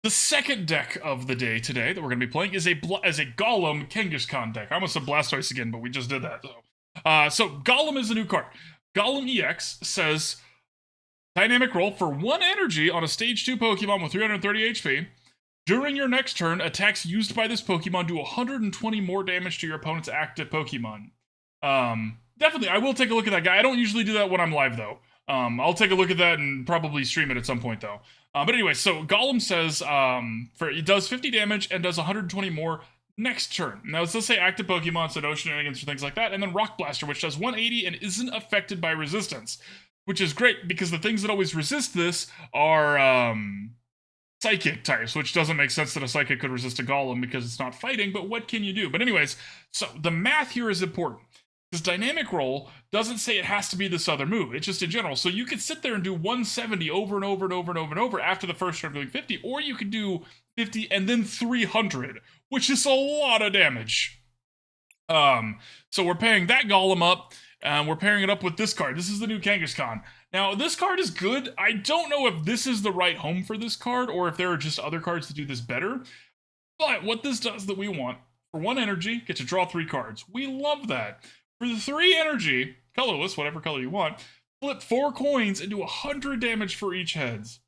The second deck of the day today that we're going to be playing is a Golem Kangaskhan deck. I almost said Blastoise again, but we just did that. So Golem is a new card. Golem EX says, dynamic roll for 1 energy on a stage 2 Pokemon with 330 HP. During your next turn, attacks used by this Pokemon do 120 more damage to your opponent's active Pokemon. Definitely, I will take a look at that guy. I don't usually do that when I'm live, though. I'll take a look at that and probably stream it at some point, though. But anyway, so Golem says it does 50 damage and does 120 more next turn. Now, let's say active Pokemon, so no shenanigans or things like that. And then Rock Blaster, which does 180 and isn't affected by resistance. Which is great, because the things that always resist this are Psychic types, which doesn't make sense that a Psychic could resist a Golem because it's not fighting, but what can you do? But anyways, so the math here is important. This dynamic roll doesn't say it has to be this other move. It's just in general. So you could sit there and do 170 over and over and over and over and over after the first turn doing 50, or you could do 50 and then 300, which is a lot of damage. So we're pairing that Golem up, and we're pairing it up with this card. This is the new Kangaskhan. Now, this card is good. I don't know if this is the right home for this card, or if there are just other cards that do this better. But what this does that we want, for 1 energy, get to draw 3 cards. We love that. For the 3 energy, colorless, whatever color you want, flip 4 coins and do 100 damage for each heads.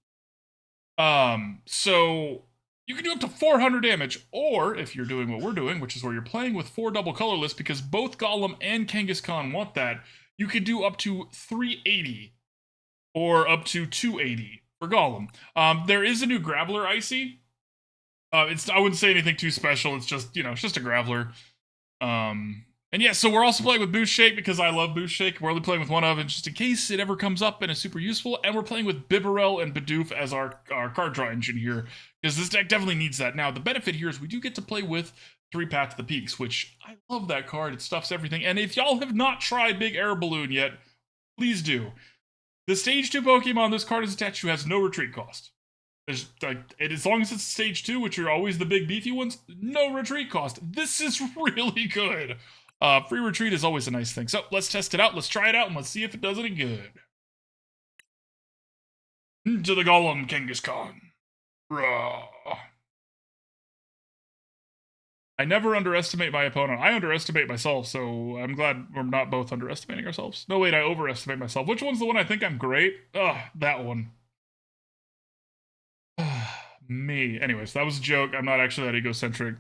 So you can do up to 400 damage, or if you're doing what we're doing, which is where you're playing with 4 double colorless, because both Golem and Kangaskhan want that, you could do up to 380, or up to 280 for Golem. There is a new Graveler Icy. I wouldn't say anything too special. It's just, it's just a Graveler. And yeah, so we're also playing with Boost Shake because I love Boost Shake. We're only playing with one of it just in case it ever comes up and is super useful. And we're playing with Bibarel and Bidoof as our card draw engine here, because this deck definitely needs that. Now, the benefit here is we do get to play with 3 Path to the Peaks, which I love that card. It stuffs everything. And if y'all have not tried Big Air Balloon yet, please do. The Stage 2 Pokemon this card is attached to has no retreat cost. There's as long as it's Stage 2, which are always the big beefy ones, no retreat cost. This is really good. Free retreat is always a nice thing. So let's test it out. Let's try it out and let's see if it does any good. To the Golem Kangaskhan. Raw. I never underestimate my opponent. I underestimate myself, so I'm glad we're not both underestimating ourselves. No, wait, I overestimate myself. Which one's the one I think I'm great? Ugh, that one. Me. Anyways, that was a joke. I'm not actually that egocentric.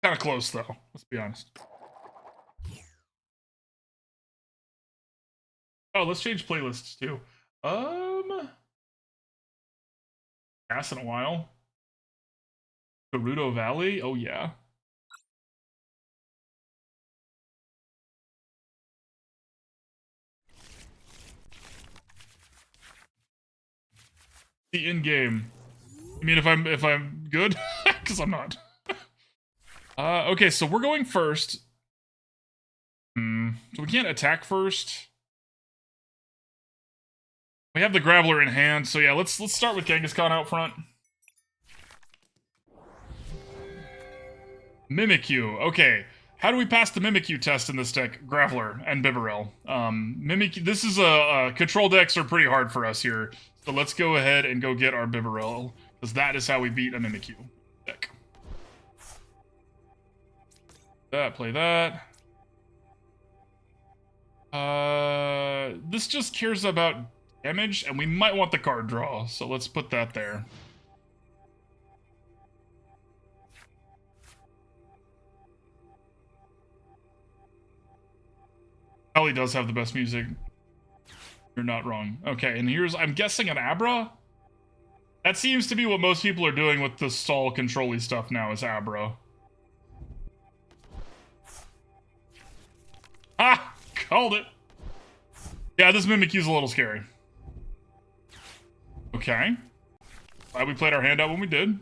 Kind of close, though. Let's be honest. Oh, let's change playlists, too. Gas in a while. Gerudo Valley? Oh, yeah. The in-game. You mean if I'm good? Because I'm not. Okay, so we're going first. So we can't attack first. We have the Graveler in hand, so yeah, let's start with Kangaskhan out front. Mimikyu. Okay, how do we pass the Mimikyu test in this deck? Graveler and Bibarel. Mimikyu. This is control decks are pretty hard for us here, so let's go ahead and go get our Bibarel, because that is how we beat a Mimikyu deck. Play that. This just cares about damage, and we might want the card draw, so let's put that there. Probably does have the best music. You're not wrong. Okay, and here's, I'm guessing, an Abra? That seems to be what most people are doing with the stall control-y stuff now, is Abra. Ah! Called it! Yeah, this Mimikyu's a little scary. Okay. Glad we played our hand out when we did.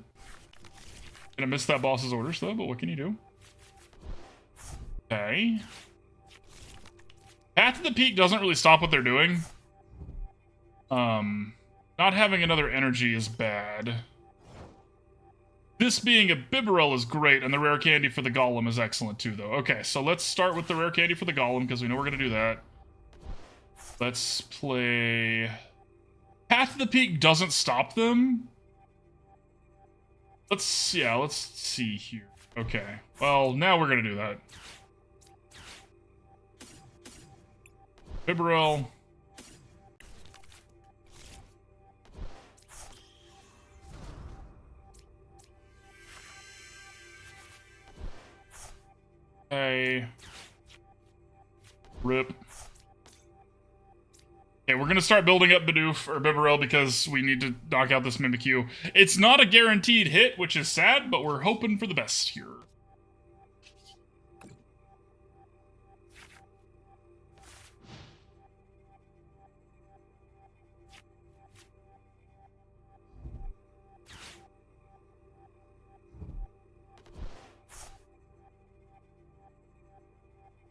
Gonna miss that boss's orders, though, but what can you do? Okay. Path to the Peak doesn't really stop what they're doing. Not having another energy is bad. This being a Bibarel is great, and the Rare Candy for the Golem is excellent too, though. Okay, so let's start with the Rare Candy for the Golem, because we know we're going to do that. Let's play... Path to the Peak doesn't stop them. Let's see here. Okay. Well, now we're gonna do that. Bibarel. Okay. Rip. Okay, we're gonna start building up Bidoof or Bibarel because we need to knock out this Mimikyu. It's not a guaranteed hit, which is sad, but we're hoping for the best here.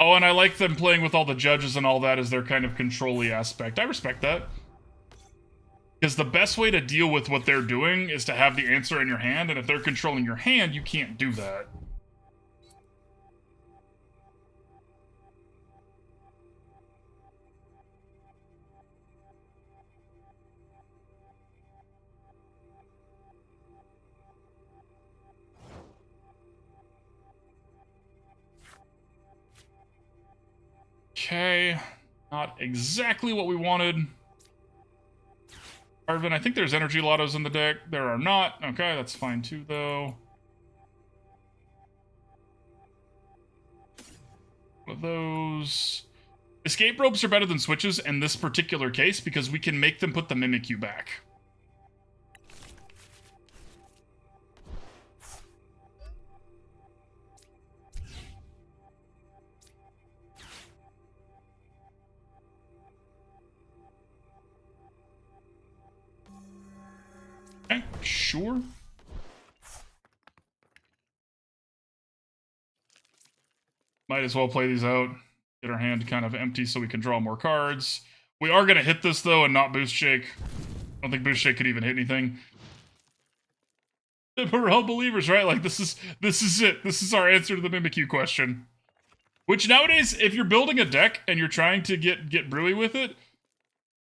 Oh, and I like them playing with all the judges and all that as their kind of control-y aspect. I respect that. Because the best way to deal with what they're doing is to have the answer in your hand, and if they're controlling your hand, you can't do that. Okay, not exactly what we wanted. Arven, I think there's Energy Lotos in the deck. There are not. Okay, that's fine too, though. One of those. Escape ropes are better than switches in this particular case because we can make them put the Mimikyu back. Okay, sure. Might as well play these out. Get our hand kind of empty so we can draw more cards. We are going to hit this, though, and not Boost Shake. I don't think Boost Shake could even hit anything. We're all believers, right? Like, this is it. This is our answer to the Mimikyu question. Which nowadays, if you're building a deck and you're trying to get brewy with it,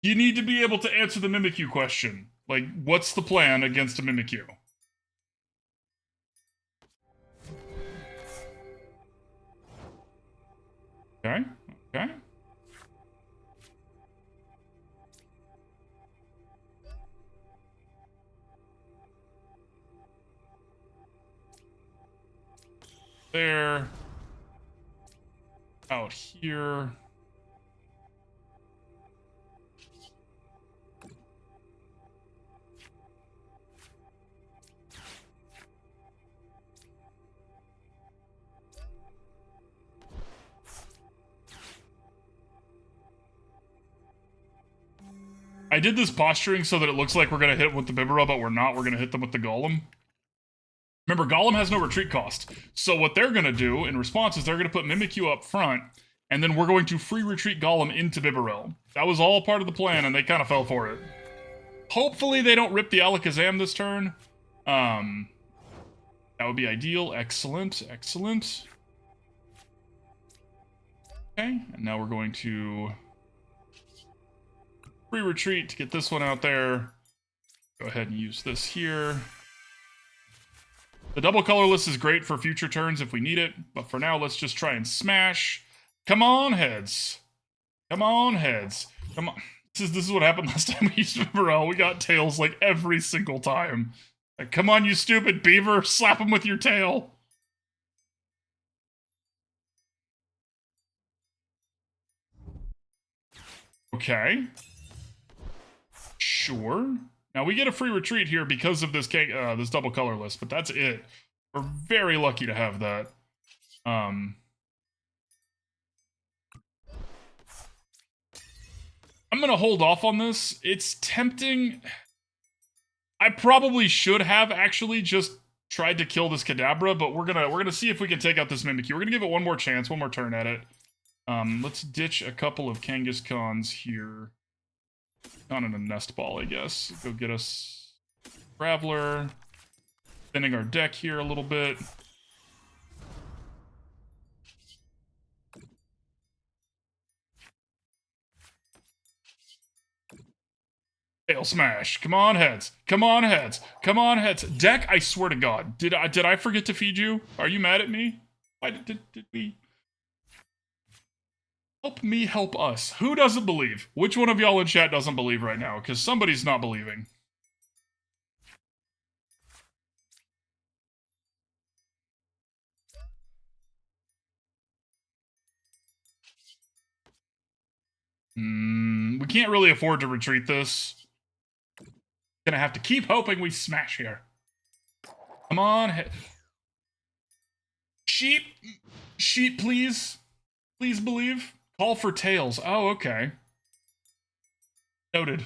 you need to be able to answer the Mimikyu question. Like, what's the plan against a Mimikyu? Okay, okay. There. Out here. I did this posturing so that it looks like we're going to hit with the Bibarel, but we're not. We're going to hit them with the Golem. Remember, Golem has no retreat cost. So what they're going to do in response is they're going to put Mimikyu up front, and then we're going to free retreat Golem into Bibarel. That was all part of the plan, and they kind of fell for it. Hopefully they don't rip the Alakazam this turn. That would be ideal. Excellent, excellent. Okay, and now we're going to free retreat to get this one out there. Go ahead and use this here. The double colorless is great for future turns if we need it, but for now, let's just try and smash. Come on, heads. Come on, heads. Come on. This is what happened last time we used Bibarel. We got tails like every single time. Like, come on, you stupid beaver. Slap him with your tail. Okay. Sure. Now we get a free retreat here because of this this double colorless, but that's it. We're very lucky to have that. I'm gonna hold off on this. It's tempting. I probably should have actually just tried to kill this Kadabra, but we're gonna see if we can take out this Mimikyu. We're gonna give it one more chance, one more turn at it. Let's ditch a couple of Kangaskhan's here. Not in a Nest Ball, I guess. Go get us Graveler. Thinning our deck here a little bit. tail smash. Come on, heads. Come on, heads. Come on, heads. Deck, I swear to God. Did I forget to feed you? Are you mad at me? Why did we... Help me help us. Who doesn't believe? Which one of y'all in chat doesn't believe right now? Because somebody's not believing. We can't really afford to retreat this. Gonna have to keep hoping we smash here. Come on. Sheep. Sheep, please. Please believe. Call for tails. Oh, okay. Noted.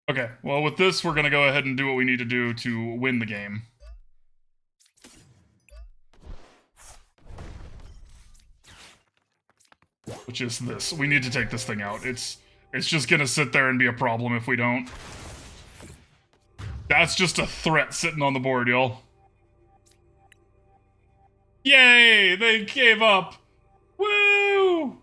Okay, well, with this, we're gonna go ahead and do what we need to do to win the game. Which is this. We need to take this thing out. It's just gonna sit there and be a problem if we don't. That's just a threat sitting on the board, y'all. Yay! They gave up! Woo!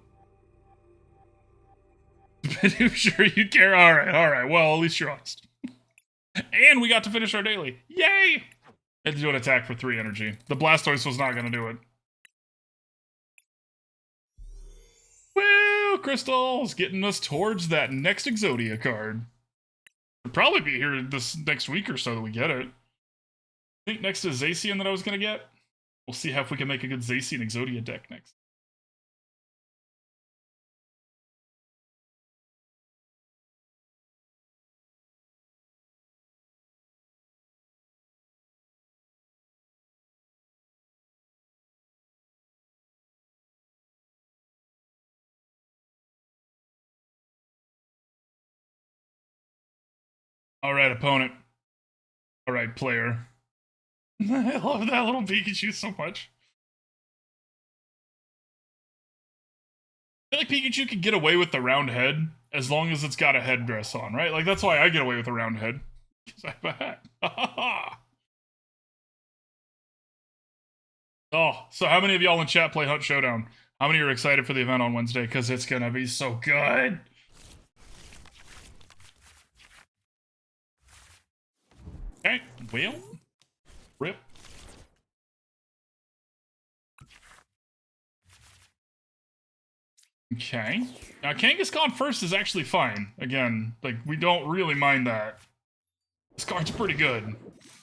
Bidoof, sure you care? Alright. Well, at least you're honest. And we got to finish our daily. Yay! Had to do an attack for 3 energy. The Blastoise was not gonna do it. Woo! Crystals! Getting us towards that next Exodia card. It'll probably be here this next week or so that we get it. I think next is Zacian that I was gonna get. We'll see if we can make a good Zacian Exodia deck next. Alright, opponent. Alright, player. I love that little Pikachu so much. I feel like Pikachu can get away with the round head as long as it's got a headdress on, right? Like, that's why I get away with a round head. Because I have a hat. Oh, so how many of y'all in chat play Hunt Showdown? How many are excited for the event on Wednesday? Because it's gonna be so good. Okay, well, rip. Okay. Now, Kangaskhan first is actually fine. Again, like, we don't really mind that. This card's pretty good.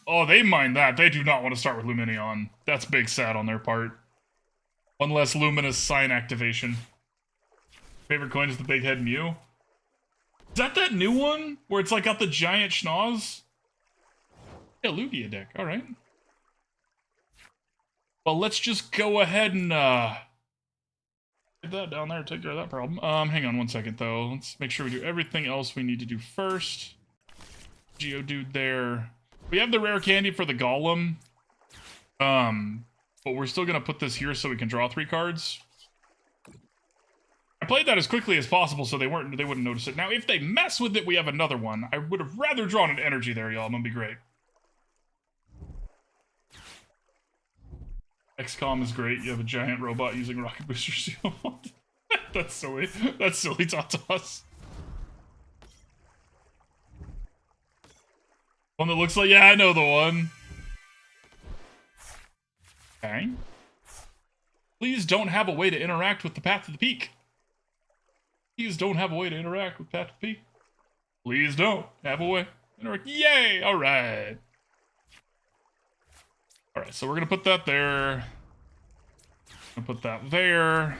Oh, they mind that. They do not want to start with Lumineon. That's big sad on their part. One less Luminous sign activation. Favorite coin is the Big Head Mew. Is that new one? Where it's like got the giant schnoz? Yeah, Lugia deck. Alright. Well, let's just go ahead and, get that down there, take care of that problem. Hang on one second, though. Let's make sure we do everything else we need to do first. Geodude there. We have the rare candy for the Golem. But we're still gonna put this here so we can draw 3 cards. I played that as quickly as possible so they wouldn't notice it. Now, if they mess with it, we have another one. I would have rather drawn an energy there, y'all. I'm gonna be great. XCOM is great. You have a giant robot using rocket booster shield. That's silly. That's silly, Tatas. One that looks like, yeah, I know the one. Okay. Please don't have a way to interact with the Path to the Peak. Please don't have a way to interact with Path to the Peak. Please don't have a way to interact. Yay! Alright. Alright, so we're gonna put that there. Gonna put that there.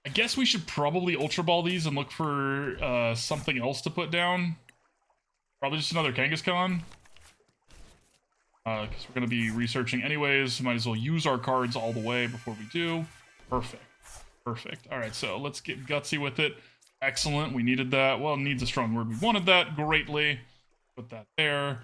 I guess we should probably Ultra Ball these and look for something else to put down. Probably just another Kangaskhan. Because we're gonna be researching anyways. Might as well use our cards all the way before we do. Perfect. Perfect. Alright, so let's get gutsy with it. Excellent. We needed that. Well, needs a strong word. We wanted that greatly. Put that there.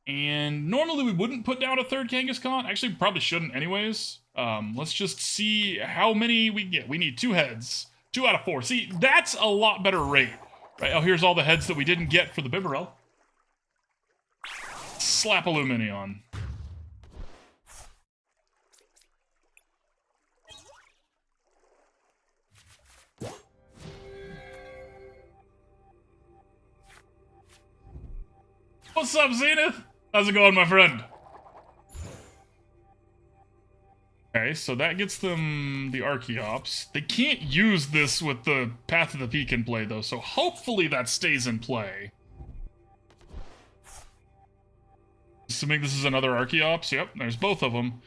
And normally we wouldn't put down a third Kangaskhan. Actually, probably shouldn't anyways. Let's just see how many we get. We need 2 heads. 2 out of 4. See, that's a lot better rate. Right, oh, here's all the heads that we didn't get for the Bibarel. Slap a Lumineon. What's up, Zenith? How's it going, my friend? Okay, so that gets them the Archeops. They can't use this with the Path of the Peak in play, though, so hopefully that stays in play. Assuming this is another Archeops. Yep, there's both of them.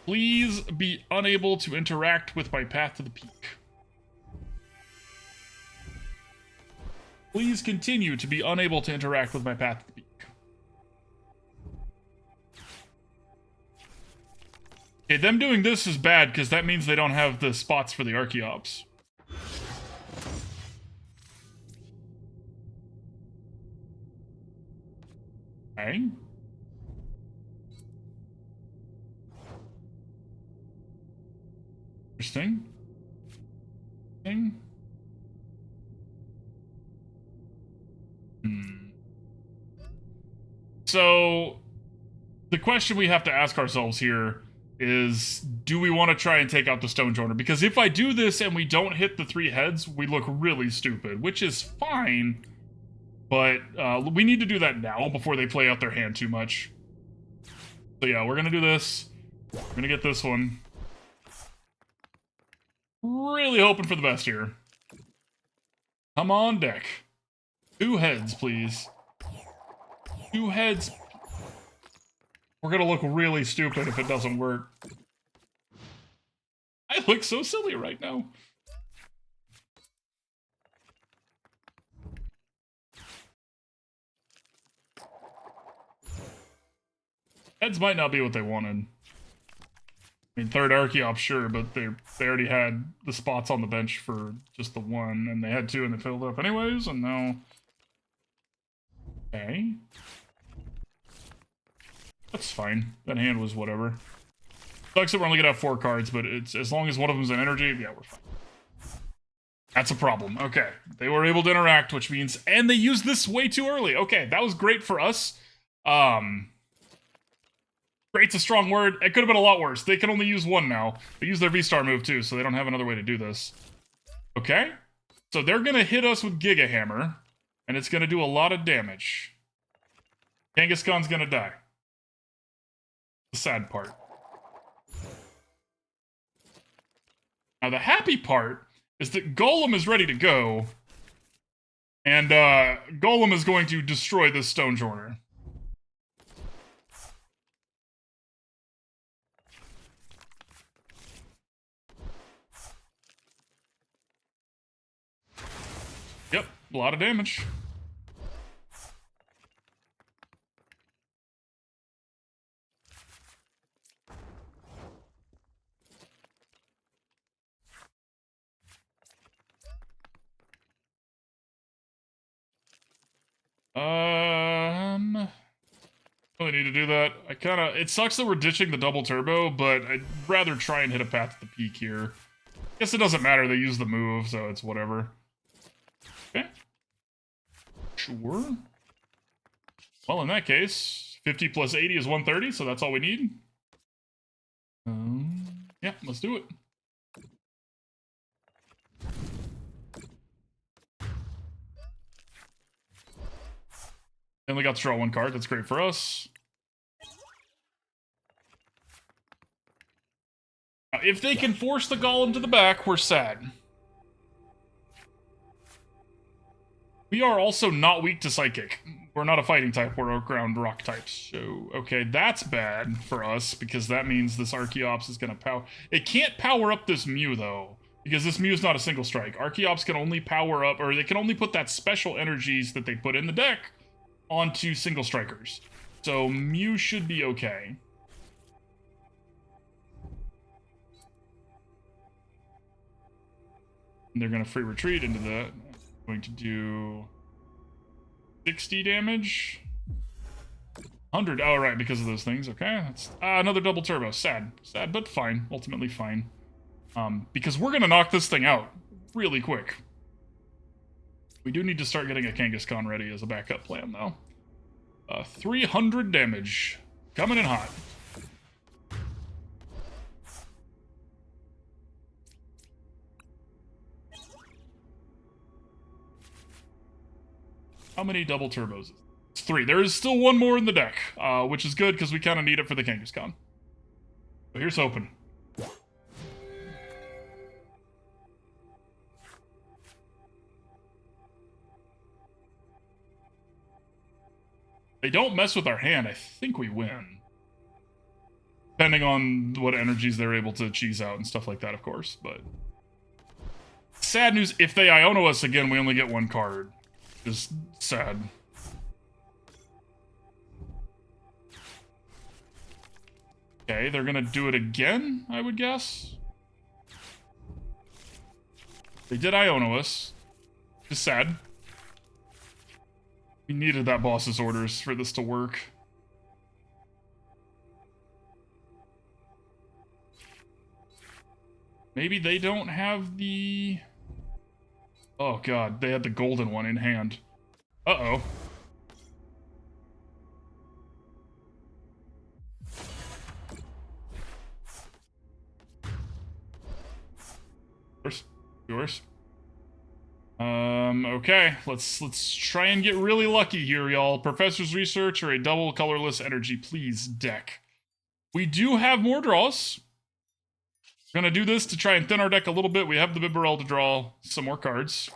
Please be unable to interact with my Path to the Peak. Please continue to be unable to interact with my Path to the Peak. Okay, them doing this is bad, because that means they don't have the spots for the Archeops. Okay. Interesting. So, the question we have to ask ourselves here is, do we want to try and take out the Stonejourner? Because if I do this and we don't hit the 3 heads, we look really stupid, which is fine, but we need to do that now before they play out their hand too much. So yeah, we're going to do this. We're going to get this one. Really hoping for the best here. Come on deck. 2 heads, please. 2 heads. We're gonna look really stupid if it doesn't work. I look so silly right now. Heads might not be what they wanted. I mean, 3rd Archeops, sure, but they already had the spots on the bench for just the 1, and they had 2 and they filled up anyways, and now... Okay. That's fine. That hand was whatever. Sucks that we're only gonna have 4 cards, but it's as long as one of them's an energy, yeah, we're fine. That's a problem. Okay. They were able to interact, which means... And they used this way too early. Okay, that was great for us. Great's a strong word. It could have been a lot worse. They can only use 1 now. They use their V-Star move too, so they don't have another way to do this. Okay. So they're gonna hit us with Giga Hammer, and it's gonna do a lot of damage. Kangaskhan's gonna die. The sad part. Now the happy part is that Golem is ready to go, and Golem is going to destroy this Stonejourner. Yep, a lot of damage. Really need to do that. It sucks that we're ditching the double turbo, but I'd rather try and hit a Path to the Peak here. Guess it doesn't matter, they use the move, so it's whatever. Okay. Sure. Well, in that case, 50 plus 80 is 130, so that's all we need. Yeah, let's do it. And we got to draw 1 card, that's great for us. Now, if they can force the Golem to the back, we're sad. We are also not weak to Psychic. We're not a fighting type, we're a ground rock type. So, okay, that's bad for us, because that means this Archeops is going to power... It can't power up this Mew, though, because this Mew is not a single strike. Archeops can only power up, or they can only put that special energies that they put in the deck onto single strikers. So, Mew should be okay. And they're going to free retreat into that. Going to do 60 damage. 100. Oh, right, because of those things. Okay, that's another double turbo. Sad. Sad, but fine. Ultimately fine. Because we're going to knock this thing out really quick. We do need to start getting a Kangaskhan ready as a backup plan, though. 300 damage. Coming in hot. How many double turbos? It's 3. There is still one more in the deck, which is good because we kind of need it for the Kangaskhan. So here's hoping. They don't mess with our hand, I think we win. Depending on what energies they're able to cheese out and stuff like that, of course, but... Sad news, if they Iono us again, we only get one card. Just sad. Okay, they're gonna do it again, I would guess. They did Iono us. Just sad. We needed that boss's orders for this to work. Maybe they don't have the... Oh god, they had the golden one in hand. Uh-oh. Yours. Okay, let's try and get really lucky here, y'all. Professor's Research or a double colorless energy, please, deck. We do have more draws. We're gonna do this to try and thin our deck a little bit. We have the Bibarel to draw some more cards.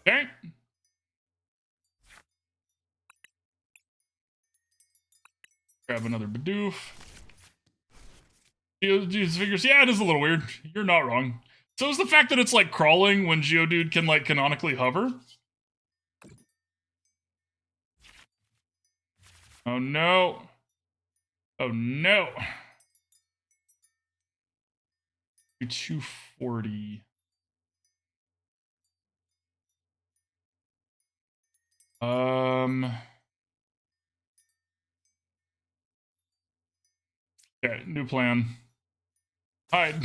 Okay. Grab another Bidoof. Geodude's figures. Yeah, it is a little weird. You're not wrong. So is the fact that it's like crawling when Geodude can like canonically hover? Oh no. Oh no. 240. Okay, new plan. Hide.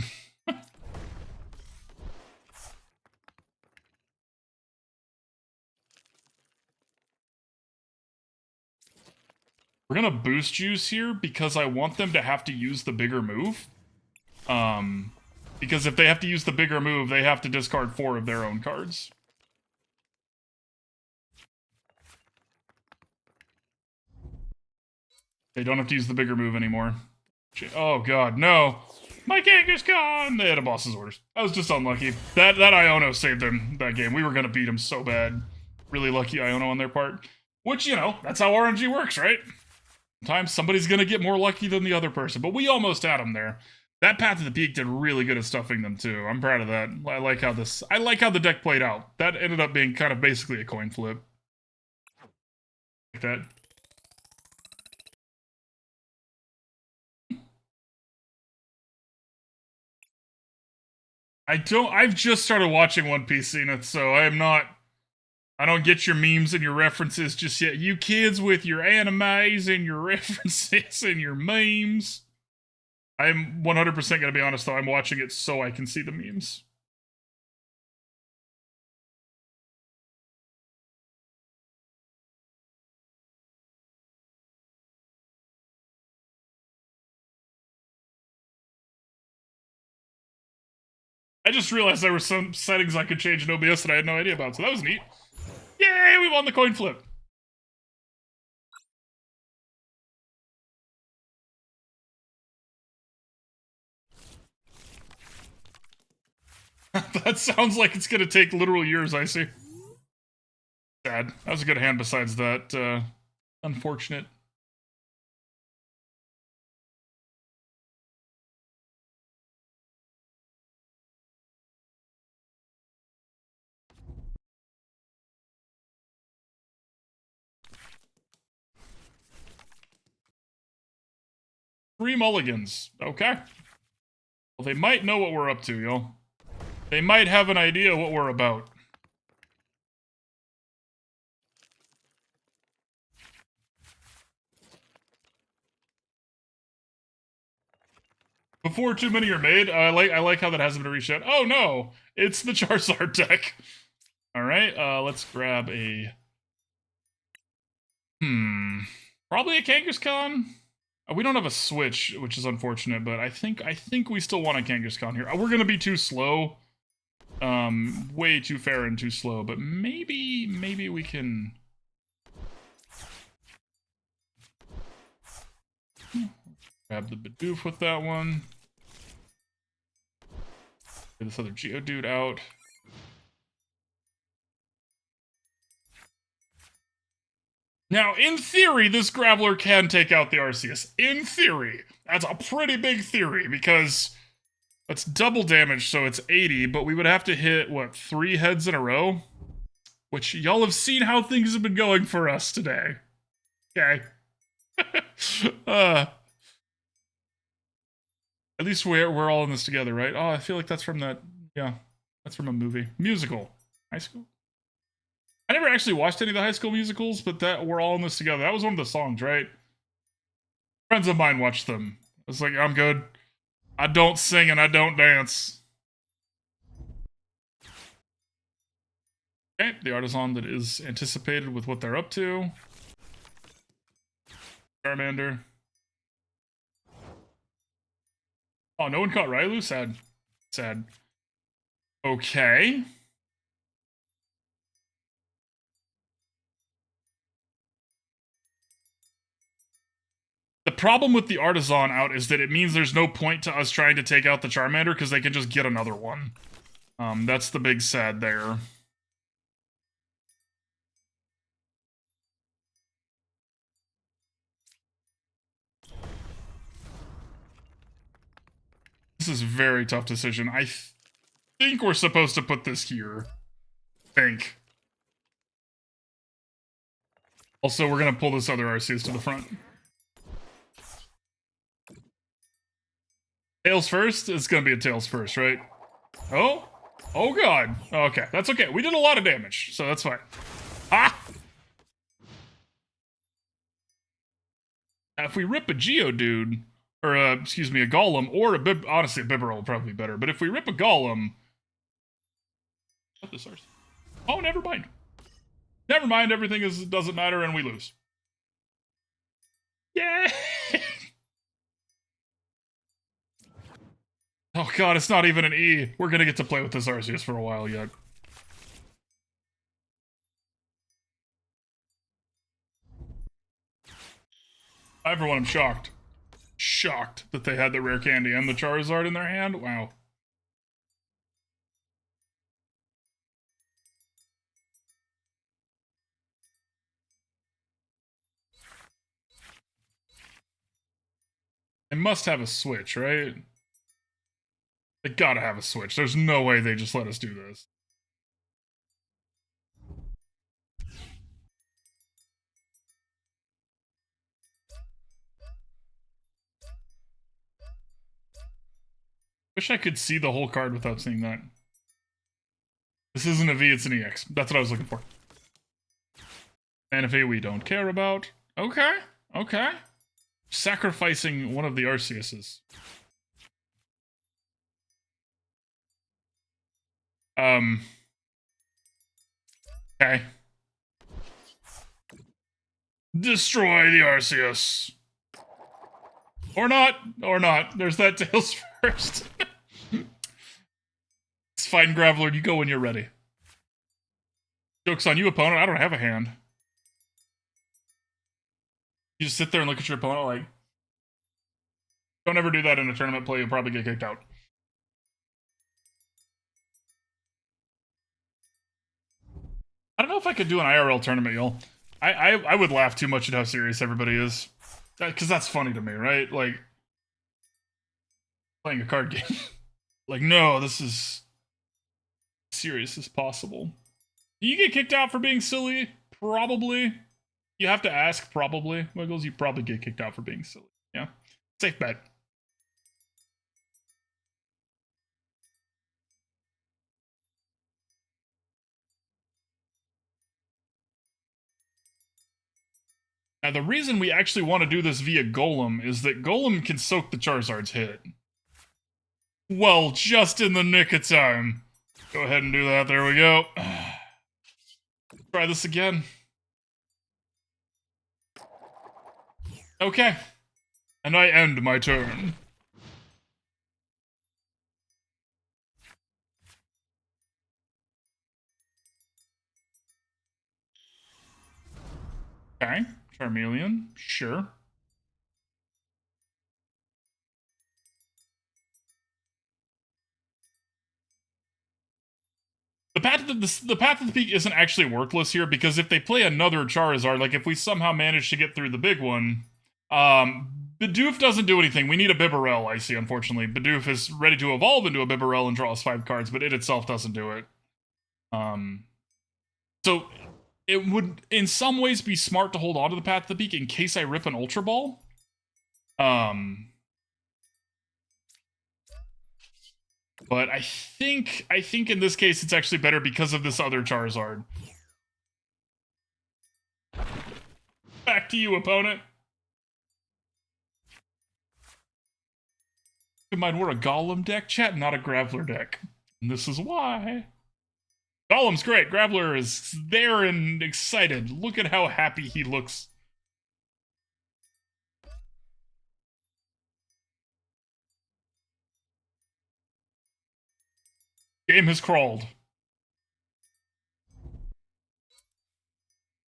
We're gonna boost juice here because I want them to have to use the bigger move. Because if they have to use the bigger move, they have to discard 4 of their own cards. They don't have to use the bigger move anymore. Oh god, no. My Kangaskhan! They had a boss's orders. I was just unlucky. That Iono saved them that game. We were gonna beat him so bad. Really lucky Iono on their part. Which, you know, that's how RNG works, right? Sometimes somebody's gonna get more lucky than the other person, but we almost had him there. That Path to the Peak did really good at stuffing them too. I'm proud of that. I like how the deck played out. That ended up being kind of basically a coin flip. Like that. I've just started watching One Piece, Zenith, so I don't get your memes and your references just yet. You kids with your animes and your references and your memes. I'm 100% going to be honest, though. I'm watching it so I can see the memes. I just realized there were some settings I could change in OBS that I had no idea about, so that was neat. Yay, we won the coin flip. That sounds like it's gonna take literal years, I see. Sad. That was a good hand besides that, unfortunate. Three mulligans. Okay. Well, they might know what we're up to, y'all. They might have an idea what we're about. Before too many are made, I like how that hasn't been reached out. Oh no! It's the Charizard deck. Alright, let's grab a... Probably a Kangaskhan? We don't have a Switch, which is unfortunate, but I think we still want a Kangaskhan here. We're gonna be too slow. Way too fair and too slow, but maybe we can Grab the Bidoof with that one. Get this other Geodude out. Now, in theory, this Graveler can take out the Arceus. In theory. That's a pretty big theory, because that's double damage, so it's 80, but we would have to hit, what, 3 heads in a row? Which, y'all have seen how things have been going for us today. Okay. At least we're all in this together, right? Oh, I feel like that's from that, yeah, that's from a movie. Musical. High school? I never actually watched any of the High School Musicals, but that we're all in this together. That was one of the songs, right? Friends of mine watched them. I was like, I'm good. I don't sing and I don't dance. Okay, the Artisan that is anticipated with what they're up to. Charmander. Oh, no one caught Railu? Sad. Sad. Okay. The problem with the Artisan out is that it means there's no point to us trying to take out the Charmander because they can just get another one. That's the big sad there. This is a very tough decision. I think we're supposed to put this here. Think. Also, we're gonna pull this other Arceus to the front. Tails first? It's gonna be a Tails first, right? Oh? Oh god. Okay, that's okay. We did a lot of damage, so that's fine. Ah! Now, if we rip a Geodude, or excuse me, a Golem, or a honestly, a Bibarel would probably be better, but if we rip a Golem... What this Arceus? Oh, never mind. Never mind, everything doesn't matter and we lose. Yeah! Oh god, it's not even an E. We're gonna get to play with this Arceus for a while yet. Everyone, I'm shocked. Shocked that they had the Rare Candy and the Charizard in their hand. Wow. They must have a Switch, right? They gotta have a Switch. There's no way they just let us do this. Wish I could see the whole card without seeing that. This isn't a V, it's an EX. That's what I was looking for. And if A we don't care about. Okay, okay. Sacrificing one of the Arceuses. Okay. Destroy the Arceus. Or not. Or not. There's that Tails first. It's fine, Graveler. You go when you're ready. Joke's on you, opponent. I don't have a hand. You just sit there and look at your opponent like... Don't ever do that in a tournament play. You'll probably get kicked out. I don't know if I could do an IRL tournament, y'all. I would laugh too much at how serious everybody is. Because that's funny to me, right? Like, playing a card game. Like, no, this is serious as possible. Do you get kicked out for being silly? Probably. You have to ask, probably. Wiggles, you probably get kicked out for being silly. Yeah. Safe bet. Now, the reason we actually want to do this via Golem is that Golem can soak the Charizard's hit. Well, just in the nick of time. Go ahead and do that. There we go. Try this again. Okay. And I end my turn. Okay. Charmeleon. Sure. Path of the Peak isn't actually worthless here, because if they play another Charizard, like if we somehow manage to get through the big one, Bidoof doesn't do anything. We need a Bibarel, I see, unfortunately. Bidoof is ready to evolve into a Bibarel and draw us 5 cards, but it itself doesn't do it. So it would, in some ways, be smart to hold on to the Path of the Peak in case I rip an Ultra Ball. But I think in this case it's actually better because of this other Charizard. Back to you, opponent. Keep in mind, we're a Golem deck, chat, not a Graveler deck. And this is why. Golem's great. Graveler is there and excited. Look at how happy he looks. Game has crawled.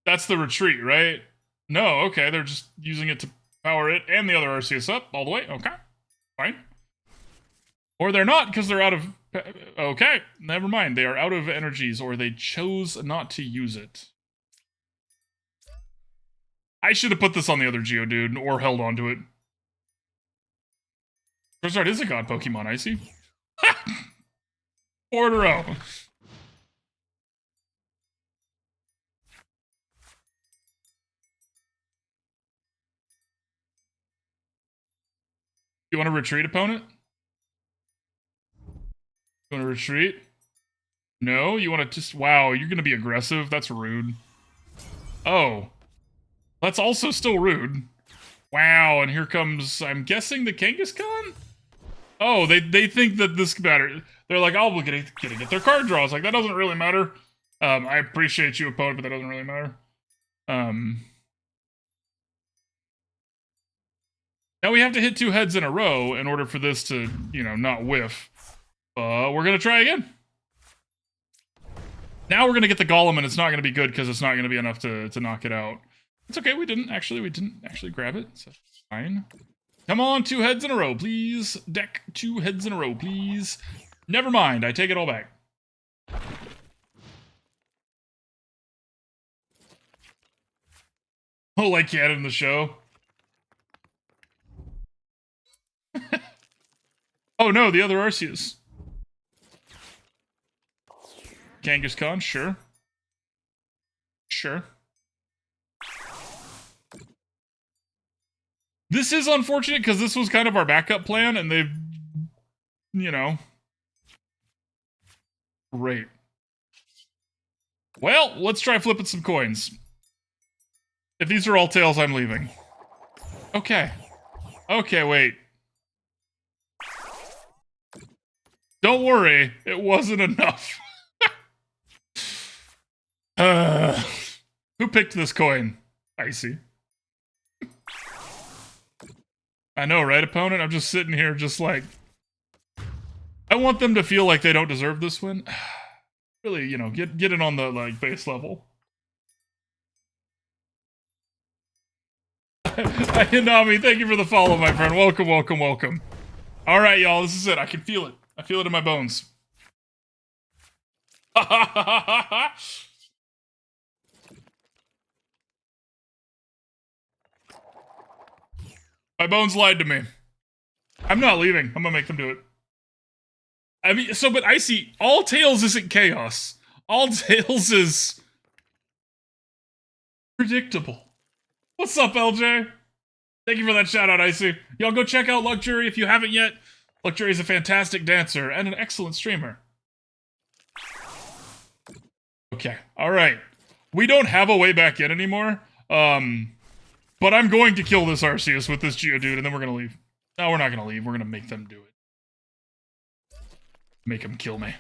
That's the retreat, right? No, okay, they're just using it to power it and the other Arceus up all the way. Okay, fine. Or they're not, because they're out of... Okay, never mind. They are out of energies, or they chose not to use it. I should have put this on the other Geodude, or held on to it. Charizard is a god Pokemon, I see. 4 in a row. You want to retreat, opponent? You want to retreat? No? You want to just... Wow, you're going to be aggressive? That's rude. Oh. That's also still rude. Wow, and here comes... I'm guessing the Kangaskhan? Oh, they think that this matters. They're like, oh, we're gonna get their card draws. Like, that doesn't really matter. I appreciate you, opponent, but that doesn't really matter. Now we have to hit 2 heads in a row in order for this to, you know, not whiff. We're gonna try again. Now we're gonna get the Golem, and it's not gonna be good because it's not gonna be enough to knock it out. It's okay, we didn't actually grab it, so fine. Come on, 2 heads in a row, please. Deck 2 heads in a row, please. Never mind, I take it all back. Oh, like you had in the show. Oh no, the other Arceus. Kangaskhan, sure. Sure. This is unfortunate because this was kind of our backup plan, and they've, you know. Great. Well, let's try flipping some coins. If these are all tails, I'm leaving. Okay. Okay, wait. Don't worry, it wasn't enough. Who picked this coin? Icy. I know, right, opponent? I'm just sitting here just like... I want them to feel like they don't deserve this win. Really, you know, get it on the, like, base level. Hinami, thank you for the follow, my friend. Welcome, welcome, welcome. Alright, y'all, this is it. I can feel it. I feel it in my bones. My bones lied to me. I'm not leaving. I'm gonna make them do it. I mean, so, but Icy, all tails isn't chaos. All tails is... predictable. What's up, LJ? Thank you for that shout out, Icy. Y'all go check out Luxury if you haven't yet. Luxury is a fantastic dancer and an excellent streamer. Okay, alright. We don't have a way back in anymore. But I'm going to kill this Arceus with this Geodude, and then we're gonna leave. No, we're not gonna leave. We're gonna make them do it. Make them kill me.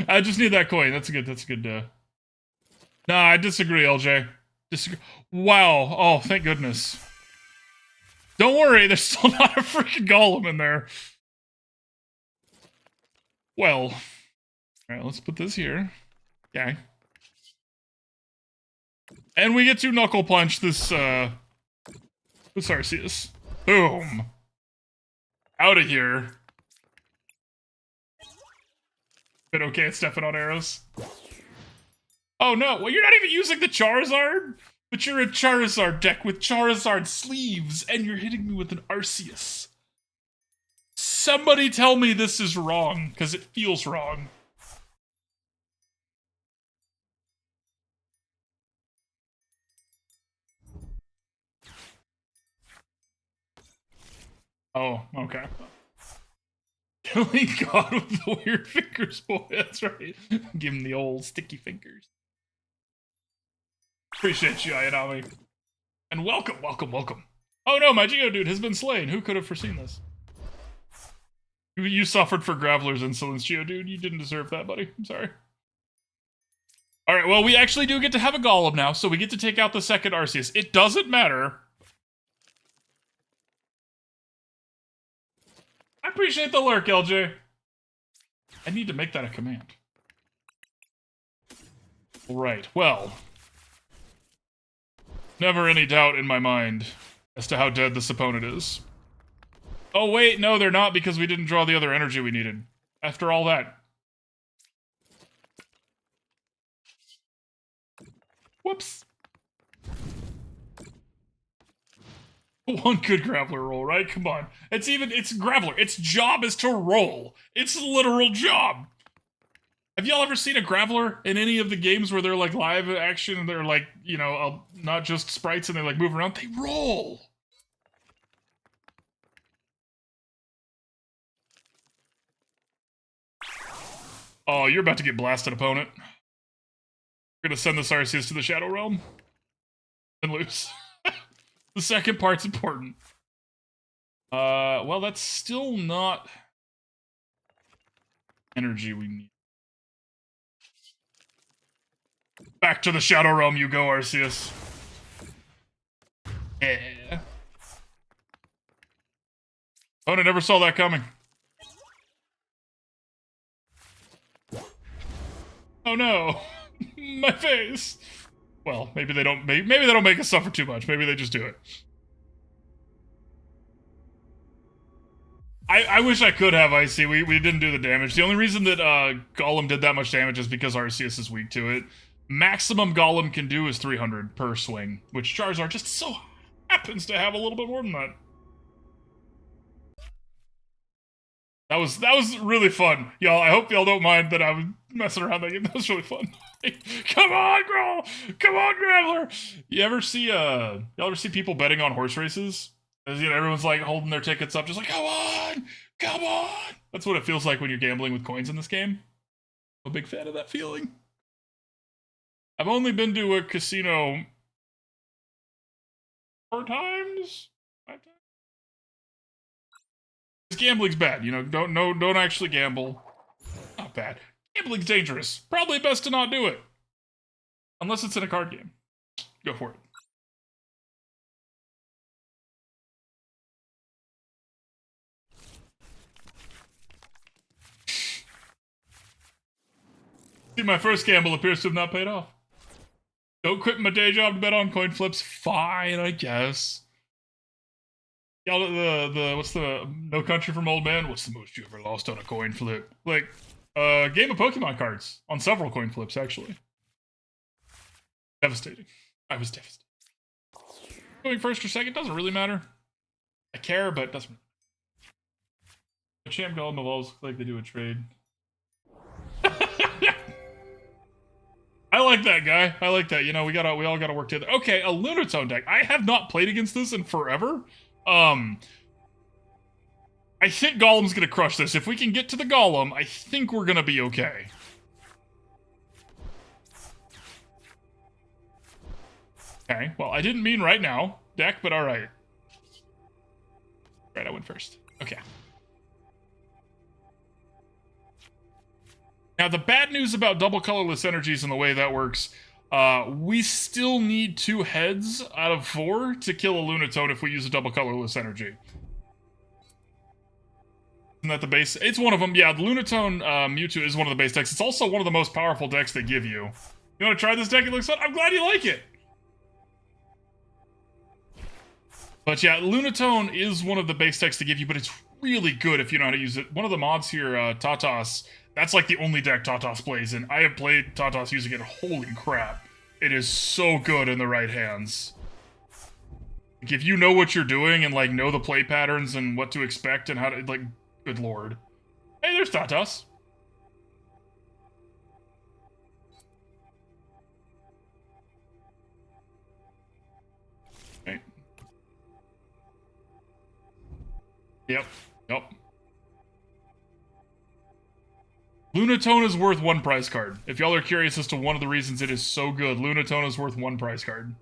I just need that coin. That's a good, Nah, I disagree, LJ. Disagree. Wow. Oh, thank goodness. Don't worry, there's still not a freaking Golem in there. Well. Alright, let's put this here. Okay. And we get to Knuckle Punch this Arceus. Boom. Out of here. Been okay at stepping on arrows. Oh no, well you're not even using the Charizard? But you're a Charizard deck with Charizard sleeves, and you're hitting me with an Arceus. Somebody tell me this is wrong, because it feels wrong. Oh, okay. Killing God with the weird fingers, boy. That's right. Give him the old sticky fingers. Appreciate you, Ayanami. And welcome, welcome, welcome. Oh no, my Geodude has been slain. Who could have foreseen this? You suffered for Graveler's insolence, Geodude. You didn't deserve that, buddy. I'm sorry. Alright, well, we actually do get to have a Golem now, so we get to take out the second Arceus. It doesn't matter. I appreciate the lurk, LJ. I need to make that a command. Right, well. Never any doubt in my mind as to how dead this opponent is. Oh wait, no they're not because we didn't draw the other energy we needed. After all that. Whoops. One good Graveler roll, right? Come on. It's Graveler. Its job is to roll. It's a literal job. Have y'all ever seen a Graveler in any of the games where they're like live action and they're like, you know, not just sprites and they like move around? They roll. Oh, you're about to get blasted, opponent. We're gonna send this Arceus to the Shadow Realm and lose. The second part's important. Well, that's still not energy we need. Back to the Shadow Realm you go, Arceus. Yeah. Oh, I never saw that coming. Oh no, my face. Well, maybe they don't make us suffer too much. Maybe they just do it. I wish I could have Icy. We didn't do the damage. The only reason that Golem did that much damage is because Arceus is weak to it. Maximum Golem can do is 300 per swing, which Charizard just so happens to have a little bit more than that. That was really fun. Y'all, I hope y'all don't mind that I was messing around that game. That was really fun. Come on, girl! Come on, Graveler! Y'all ever see people betting on horse races? As you know, everyone's like holding their tickets up, just like, come on! Come on! That's what it feels like when you're gambling with coins in this game. I'm a big fan of that feeling. I've only been to a casino 4 times? 5 times? Gambling's bad, you know. Don't actually gamble. Not bad. Gambling's dangerous. Probably best to not do it. Unless it's in a card game. Go for it. See, my first gamble appears to have not paid off. Don't quit my day job to bet on coin flips. Fine, I guess. Y'all, what's the No Country from Old Man? What's the most you ever lost on a coin flip? Like, game of Pokemon cards on several coin flips, actually. Devastating. I was devastated. Going first or second doesn't really matter. I care, but it doesn't. The Champ Golem evolves like they do a trade. I like that guy. I like that. You know, we all gotta work together. Okay, a Lunatone deck. I have not played against this in forever. I think Golem's gonna crush this. If we can get to the Golem, I think we're gonna be okay. Okay, well, I didn't mean right now, deck, but alright. Right, I went first. Okay. Now, the bad news about double colorless energies and the way that works, we still need 2 heads out of 4 to kill a Lunatone if we use a double colorless energy. Isn't that the base? It's one of them. Yeah, the Lunatone Mewtwo is one of the base decks. It's also one of the most powerful decks they give you. You want to try this deck? It looks fun. I'm glad you like it. But yeah, Lunatone is one of the base decks to give you, but it's really good if you know how to use it. One of the mods here, Tatas, that's like the only deck Tatas plays, and I have played Tatas using it. Holy crap. It is so good in the right hands. Like, if you know what you're doing and, like, know the play patterns and what to expect and how to, like, good lord. Hey, there's Tatas. Hey. Yep. Lunatone is worth 1 prize card. If y'all are curious as to one of the reasons it is so good, Lunatone is worth 1 prize card.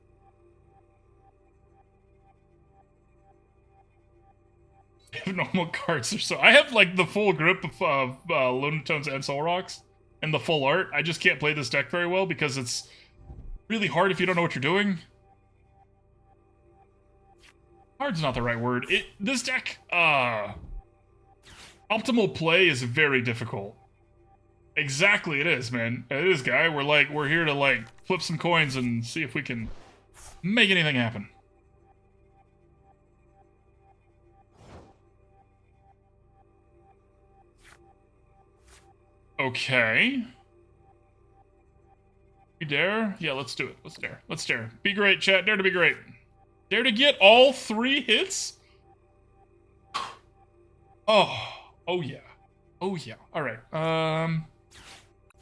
Normal cards are so... I have, like, the full grip of Lunatones and Solrocks and the full art. I just can't play this deck very well because it's really hard if you don't know what you're doing. Hard's not the right word. This deck, optimal play is very difficult. Exactly, it is, man. It is, guy. We're here to, like, flip some coins and see if we can make anything happen. Okay. You dare? Yeah, let's do it. Let's dare. Let's dare. Be great, chat. Dare to be great. Dare to get all 3 hits? Oh yeah. Oh yeah. All right.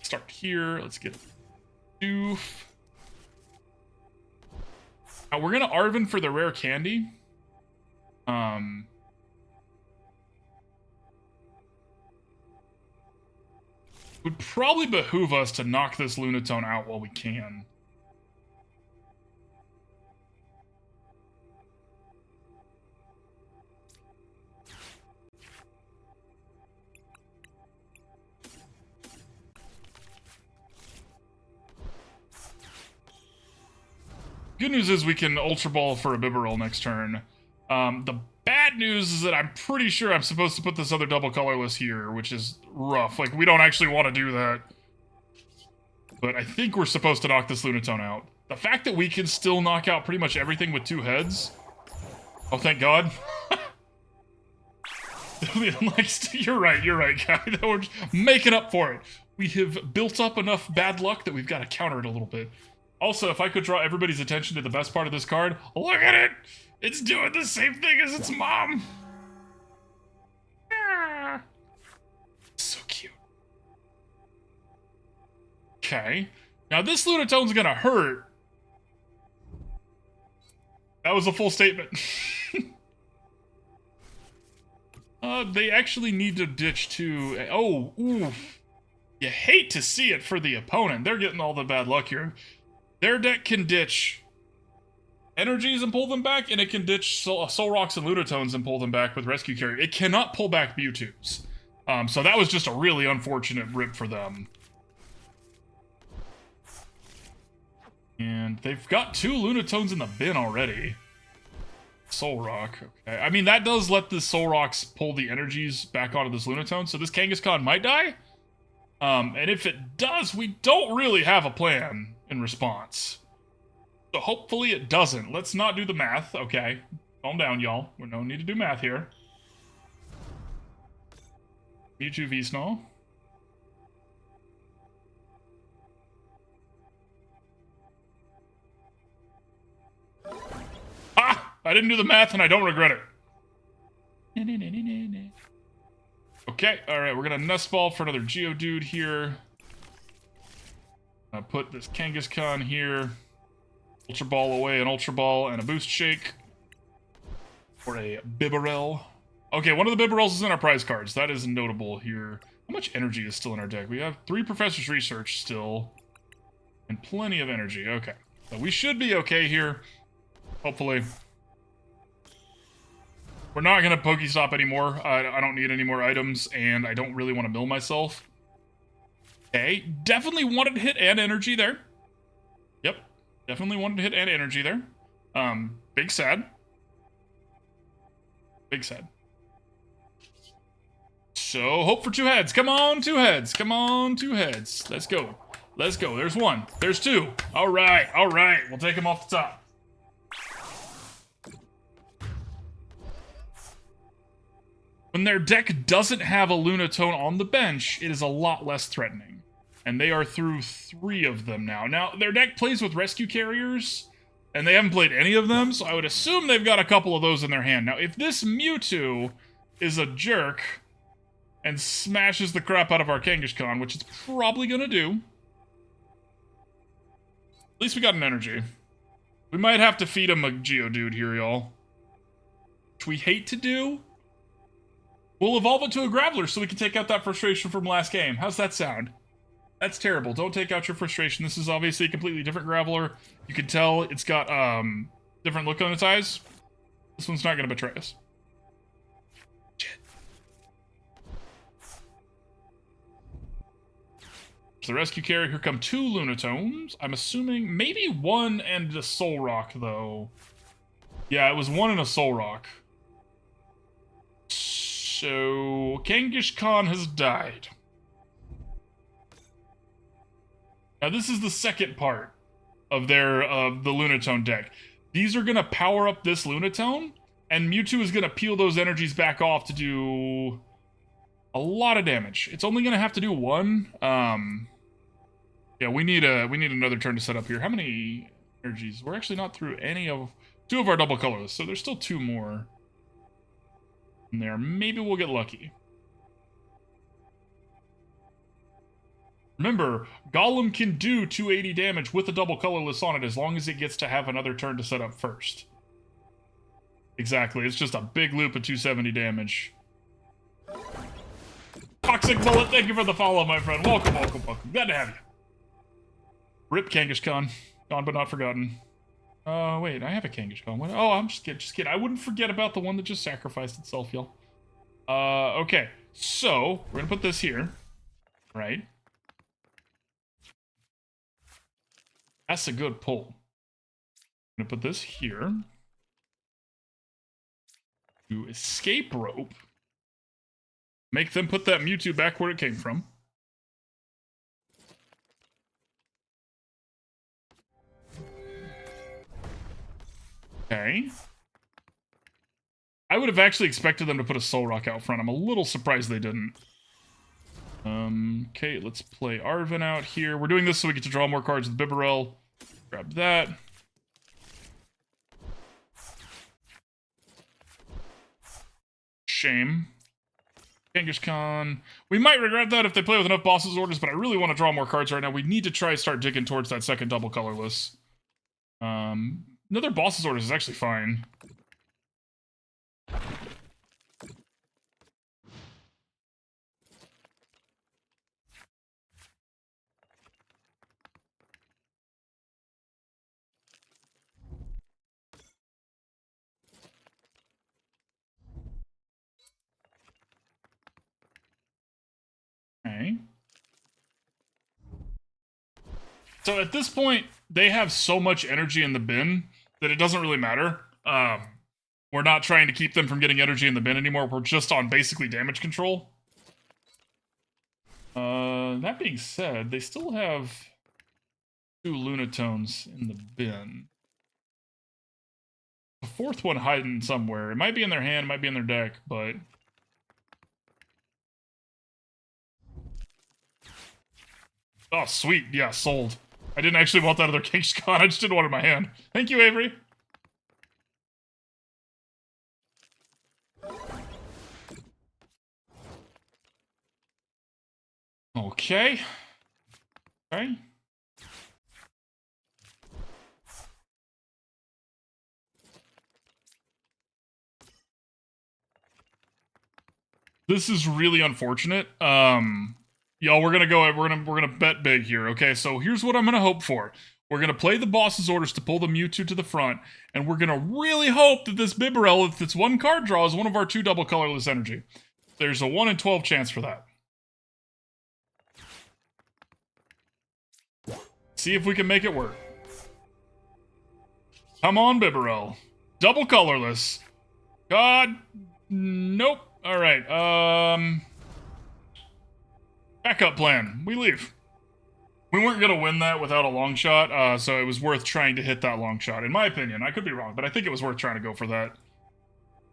Start here. Let's get Bidoof. Now we're gonna Arven for the rare candy. Would probably behoove us to knock this Lunatone out while we can. Good news is we can Ultra Ball for a Bibarel next turn. The bad news is that I'm pretty sure I'm supposed to put this other double colorless here, which is rough. Like, we don't actually want to do that. But I think we're supposed to knock this Lunatone out. The fact that we can still knock out pretty much everything with 2 heads... Oh, thank God. You're right, guy. We're making up for it. We have built up enough bad luck that we've got to counter it a little bit. Also, if I could draw everybody's attention to the best part of this card, look at it! It's doing the same thing as its mom! Ah. So cute. Okay. Now this Lunatone's gonna hurt. That was a full statement. They actually need to ditch 2... Oh, oof. You hate to see it for the opponent. They're getting all the bad luck here. Their deck can ditch energies and pull them back, and it can ditch Solrocks and Lunatones and pull them back with Rescue Carrier. It cannot pull back Mewtwo's. So that was just a really unfortunate rip for them. And they've got 2 Lunatones in the bin already. Solrock, okay. I mean, that does let the Solrocks pull the energies back onto this Lunatone, so this Kangaskhan might die. And if it does, we don't really have a plan in response. So hopefully it doesn't. Let's not do the math, okay? Calm down, y'all. We don't need to do math here. Mewtwo V-Snow. Ah! I didn't do the math and I don't regret it. Okay, alright, we're gonna Nest Ball for another Geodude here. Put this Kangaskhan here. Ultra Ball away, an Ultra Ball, and a Boost Shake. For a Bibarel. Okay, one of the Bibarels is in our prize cards. That is notable here. How much energy is still in our deck? We have 3 Professor's Research still. And plenty of energy. Okay. So we should be okay here. Hopefully. We're not going to Pokestop anymore. I don't need any more items, and I don't really want to mill myself. Okay, definitely wanted to hit and energy there. Yep, definitely wanted to hit and energy there. Big sad. Big sad. So, hope for 2 heads. Come on, 2 heads. Come on, 2 heads. Let's go. Let's go. There's 1. There's 2. All right, all right. We'll take them off the top. When their deck doesn't have a Lunatone on the bench, it is a lot less threatening. And they are through 3 of them now. Now, their deck plays with rescue carriers, and they haven't played any of them, so I would assume they've got a couple of those in their hand. Now, if this Mewtwo is a jerk and smashes the crap out of our Kangaskhan, which it's probably gonna do, at least we got an energy. We might have to feed him a Geodude here, y'all. Which we hate to do. We'll evolve it to a Graveler so we can take out that frustration from last game. How's that sound? That's terrible. Don't take out your frustration. This is obviously a completely different Graveler. You can tell it's got different look on its eyes. This one's not going to betray us. Shit. The rescue carrier. Here come 2 Lunatones. I'm assuming maybe 1 and a Soul Rock, though. Yeah, it was 1 and a Soul Rock. So, Kangaskhan has died. Now, this is the second part of their the Lunatone deck. These are going to power up this Lunatone, and Mewtwo is going to peel those energies back off to do a lot of damage. It's only going to have to do 1. Yeah, we need another turn to set up here. How many energies? We're actually not through any of 2 of our double colors, so there's still 2 more in there. Maybe we'll get lucky. Remember, Golem can do 280 damage with a double colorless on it as long as it gets to have another turn to set up first. Exactly, it's just a big loop of 270 damage. Toxic Bullet, thank you for the follow, my friend. Welcome, welcome, welcome. Glad to have you. Rip Kangaskhan. Gone but not forgotten. Wait, I have a Kangaskhan. What? Oh, I'm just kidding. I wouldn't forget about the one that just sacrificed itself, y'all. Okay. So, we're gonna put this here. Right? That's a good pull. I'm gonna put this here. To escape rope. Make them put that Mewtwo back where it came from. Okay. I would have actually expected them to put a Soul Rock out front. I'm a little surprised they didn't. Okay, let's play Arven out here. We're doing this so we get to draw more cards with Bibarel. Grab that. Shame. Kangaskhan. We might regret that if they play with enough bosses orders, but I really want to draw more cards right now. We need to try to start digging towards that second double colorless. Another boss's orders is actually fine. Okay. So at this point, they have so much energy in the bin that it doesn't really matter. We're not trying to keep them from getting energy in the bin anymore. We're just on basically damage control. That being said, they still have 2 Lunatones in the bin. The 4th one hiding somewhere. It might be in their hand, it might be in their deck, but... Oh, sweet. Yeah, sold. I didn't actually want that other Kangaskhan. I just didn't want it in my hand. Thank you, Avery. Okay. Okay. This is really unfortunate. Y'all, we're gonna bet big here, okay? So here's what I'm gonna hope for. We're gonna play the boss's orders to pull the Mewtwo to the front, and we're gonna really hope that this Bibarel, if it's 1 card draw, is one of our 2 double colorless energy. There's a 1 in 12 chance for that. See if we can make it work. Come on, Bibarel. Double colorless. God, nope. All right. Backup plan. We leave. We weren't going to win that without a long shot, so it was worth trying to hit that long shot. In my opinion, I could be wrong, but I think it was worth trying to go for that.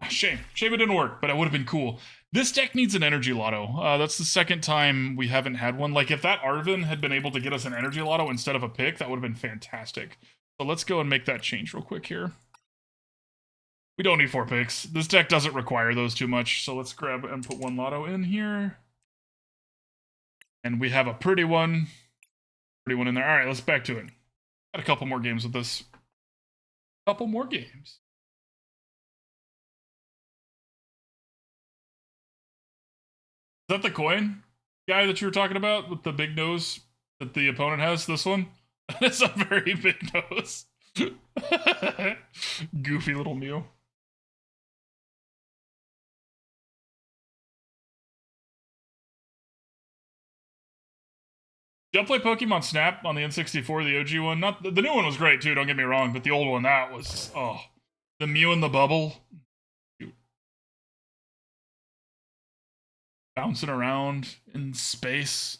Shame shame. Shame it didn't work, but it would have been cool. This deck needs an Energy Lotto. That's the second time we haven't had one. Like, if that Arven had been able to get us an Energy Lotto instead of a pick, that would have been fantastic. So let's go and make that change real quick here. We don't need 4 picks. This deck doesn't require those too much, so let's grab and put 1 Lotto in here. And we have a pretty one. Pretty one in there. All right, let's back to it. Got a couple more games with this. Couple more games. Is that the coin guy that you were talking about with the big nose that the opponent has? This one? That's a very big nose. Goofy little Mew. Did you play Pokemon Snap on the N64, the OG one? Not the new one was great too, don't get me wrong, but the old one, that was, oh. The Mew in the bubble. Bouncing around in space.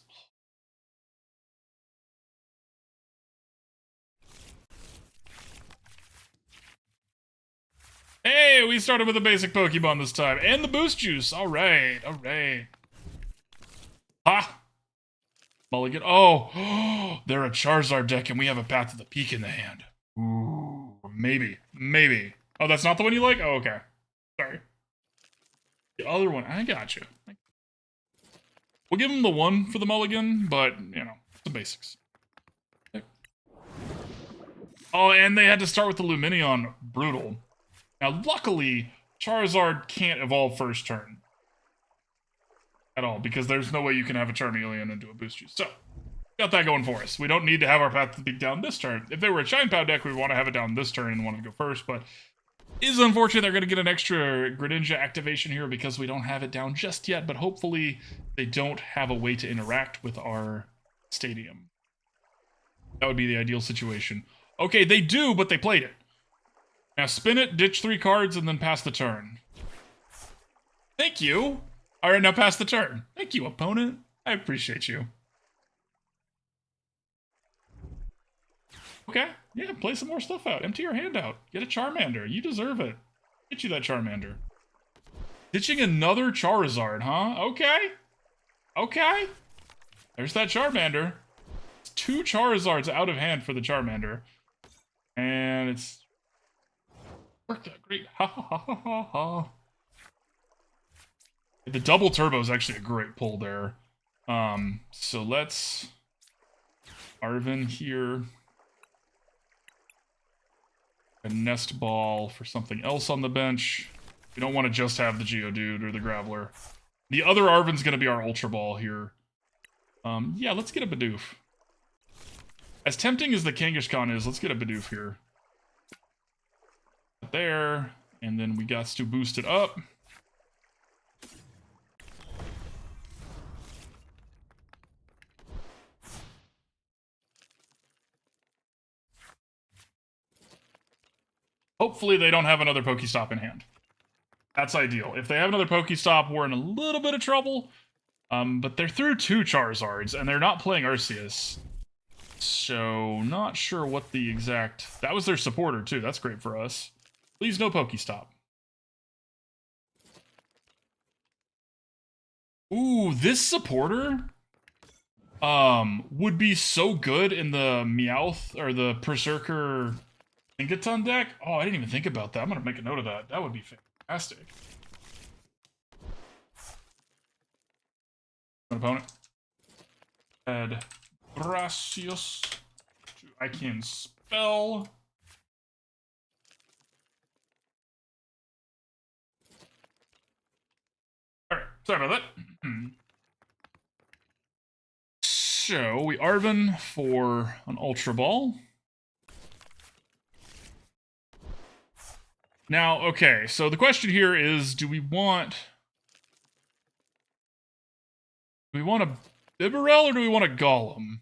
Hey, we started with a basic Pokemon this time. And the Boost Juice. Alright, alright. Ha! Mulligan. Oh, they're a Charizard deck and we have a Path to the Peak in the hand. Ooh, maybe. Maybe. Oh, that's not the one you like? Oh, okay. Sorry. The other one. I got you. We'll give him the 1 for the mulligan, but, you know, the basics. Okay. Oh, and they had to start with the Lumineon. Brutal. Now, luckily, Charizard can't evolve first turn. At all, because there's no way you can have a Charmeleon and do a Boost Juice. So, got that going for us. We don't need to have our Path to the Peak down this turn. If they were a Shine Pow deck, we'd want to have it down this turn and want to go first, but is unfortunate they're going to get an extra Greninja activation here because we don't have it down just yet, but hopefully they don't have a way to interact with our stadium. That would be the ideal situation. Okay, they do, but they played it. Now spin it, ditch 3 cards, and then pass the turn. Thank you. All right, now pass the turn. Thank you, opponent. I appreciate you. Okay, yeah, play some more stuff out. Empty your hand out. Get a Charmander. You deserve it. Get you that Charmander. Ditching another Charizard, huh? Okay. Okay. There's that Charmander. It's 2 Charizards out of hand for the Charmander. And it's worked out great. Ha ha ha ha ha ha. The double turbo is actually a great pull there. So let's Arven here. A Nest Ball for something else on the bench. We don't want to just have the Geodude or the Graveler. The other Arven's going to be our Ultra Ball here. Yeah, let's get a Bidoof. As tempting as the Kangaskhan is, let's get a Bidoof here. There, and then we got to boost it up. Hopefully they don't have another Pokestop in hand. That's ideal. If they have another Pokestop, we're in a little bit of trouble. But they're through 2 Charizards, and they're not playing Arceus. So, not sure what the exact... That was their supporter, too. That's great for us. Please no Pokestop. Ooh, this supporter... would be so good in the Meowth, or the Berserker... Tinkaton deck? Oh, I didn't even think about that. I'm gonna make a note of that. That would be fantastic. An opponent. Add Gracias. I can spell. Alright, sorry about that. So, we Arven for an Ultra Ball. Now, okay, so the question here is, do we want a Bibarel or do we want a Golem?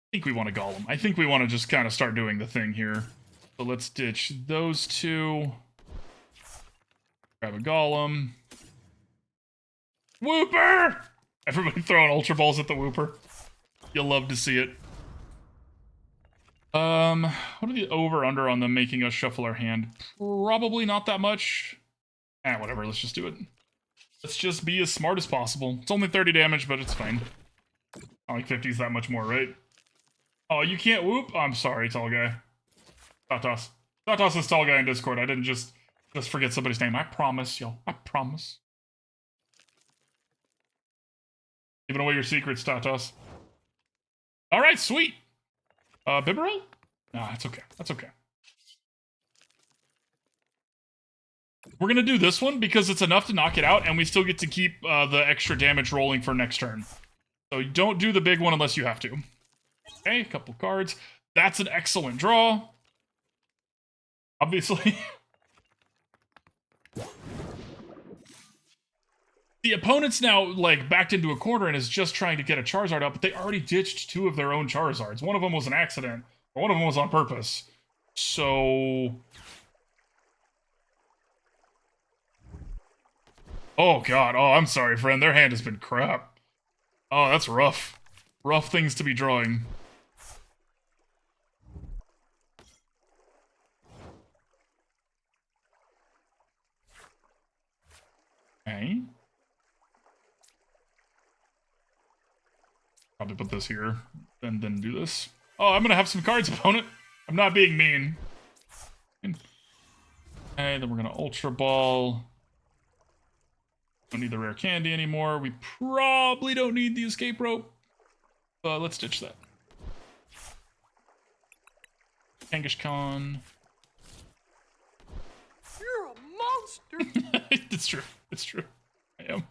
I think we want a Golem. I think we want to just kind of start doing the thing here. So let's ditch those 2. Grab a Golem. Whooper! Everybody throwing Ultra Balls at the Whooper. You'll love to see it. What are the over-under on them making us shuffle our hand? Probably not that much. Whatever, let's just do it. Let's just be as smart as possible. It's only 30 damage, but it's fine. Not like 50 is that much more, right? Oh, you can't whoop? Oh, I'm sorry, tall guy. Tatas. Tatas is tall guy in Discord. I didn't just forget somebody's name. I promise, y'all. I promise. Giving away your secrets, Tatas. Alright, sweet. Bibarel? Nah, that's okay. That's okay. We're gonna do this one because it's enough to knock it out, and we still get to keep the extra damage rolling for next turn. So you don't do the big one unless you have to. Okay, a couple cards. That's an excellent draw. Obviously. The opponent's now, like, backed into a corner and is just trying to get a Charizard out, but they already ditched 2 of their own Charizards. One of them was an accident, or one of them was on purpose. So... Oh, God. Oh, I'm sorry, friend. Their hand has been crap. Oh, that's rough. Rough things to be drawing. Okay. Probably put this here, then do this. Oh, I'm gonna have some cards, opponent. I'm not being mean. Okay, then we're gonna Ultra Ball. Don't need the Rare Candy anymore. We probably don't need the Escape Rope. Let's ditch that. Kangaskhan. You're a monster! It's true. It's true. I am.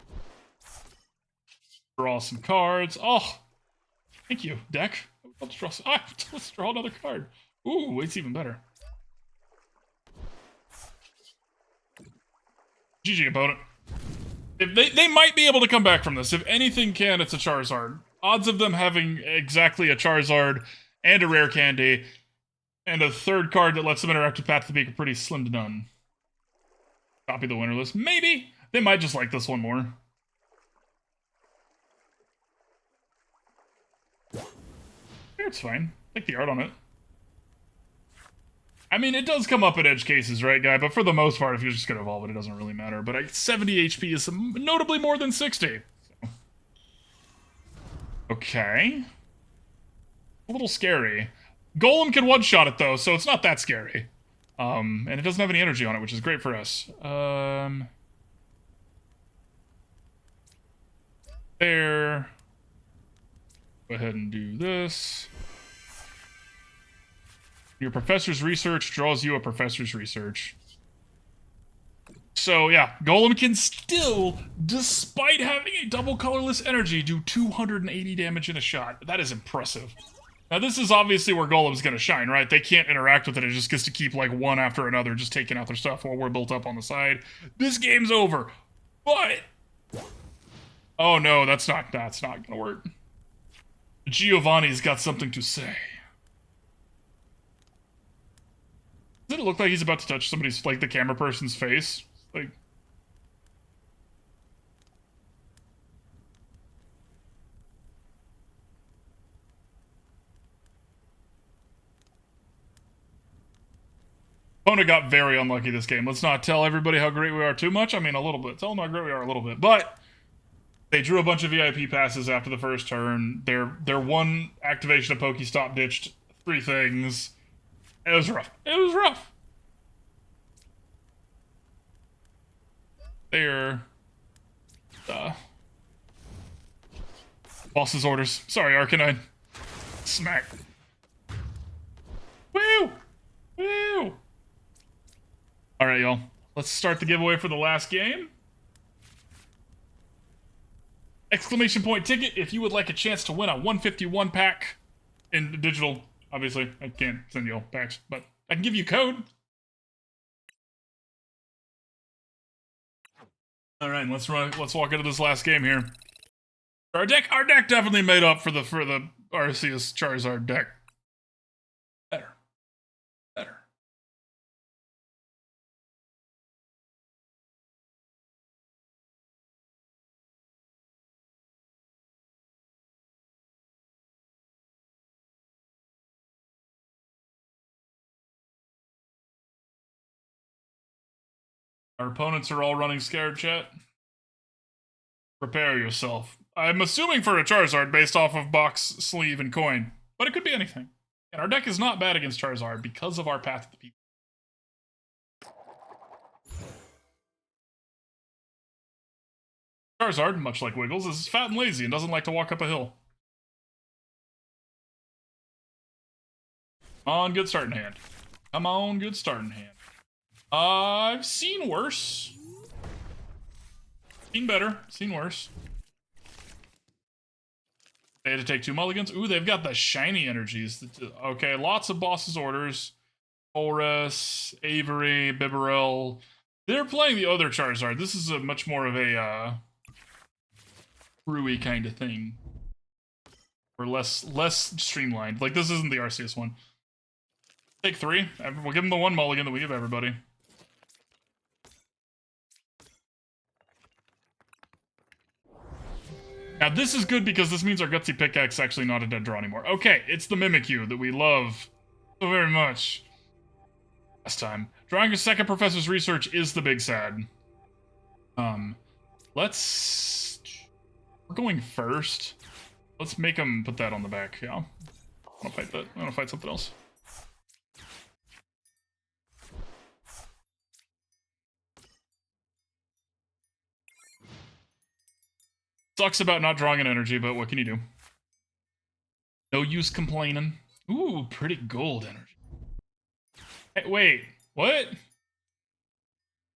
Draw some cards. Oh! Thank you, deck. Let's draw, let's draw another card. Ooh, it's even better. GG, opponent. If they might be able to come back from this. If anything can, it's a Charizard. Odds of them having exactly a Charizard and a Rare Candy and a third card that lets them interact with Path to Peak are pretty slim to none. Copy the winner list. Maybe. They might just like this one more. It's fine. Take the art on it. I mean, it does come up in edge cases, right, guy? But for the most part, if you're just going to evolve it, it doesn't really matter. But 70 HP is notably more than 60. So. Okay. A little scary. Golem can one-shot it, though, so it's not that scary. And it doesn't have any energy on it, which is great for us. There. Go ahead and do this. Your professor's research draws you a professor's research. So, yeah, Golem can still, despite having a double colorless energy, do 280 damage in a shot. That is impressive. Now, this is obviously where Golem's gonna shine, right? They can't interact with it. It just gets to keep, like, one after another, just taking out their stuff while we're built up on the side. This game's over. But... oh, no, that's not gonna work. Giovanni's got something to say. Doesn't it look like he's about to touch somebody's, like, the camera person's face? Like... Opponent got very unlucky this game. Let's not tell everybody how great we are too much. I mean, a little bit. Tell them how great we are a little bit. But they drew a bunch of VIP passes after the first turn. Their one activation of Pokestop ditched 3 things. It was rough. It was rough. There. Boss's orders. Sorry, Arcanine. Smack. Woo! Woo! Alright, y'all. Let's start the giveaway for the last game. Exclamation point ticket if you would like a chance to win a 151 pack in digital. Obviously, I can't send you all packs, but I can give you a code. All right, let's walk into this last game here. Our deck definitely made up for the Arceus Charizard deck. Better. Our opponents are all running scared, chat. Prepare yourself. I'm assuming for a Charizard based off of box, sleeve, and coin, but it could be anything. And our deck is not bad against Charizard because of our Path to the Peak. Charizard, much like Wiggles, is fat and lazy and doesn't like to walk up a hill. Come on, good starting hand. Come on, good starting hand. I've seen worse. Seen better. Seen worse. They had to take 2 mulligans. Ooh, they've got the shiny energies. Okay, lots of bosses' orders. Horus, Avery, Bibarel. They're playing the other Charizard. This is a much more of a brewy kind of thing. Or less streamlined. Like, this isn't the Arceus one. Take 3. We'll give them the 1 mulligan that we give everybody. Now, this is good because this means our Gutsy Pickaxe is actually not a dead draw anymore. Okay, it's the Mimikyu that we love so very much. Last time. Drawing a second Professor's Research is the big sad. Let's... We're going first. Let's make him put that on the back, yeah. I want to fight that. I want to fight something else. Sucks about not drawing an energy, but what can you do? No use complaining. Ooh, pretty gold energy. Hey, wait, what?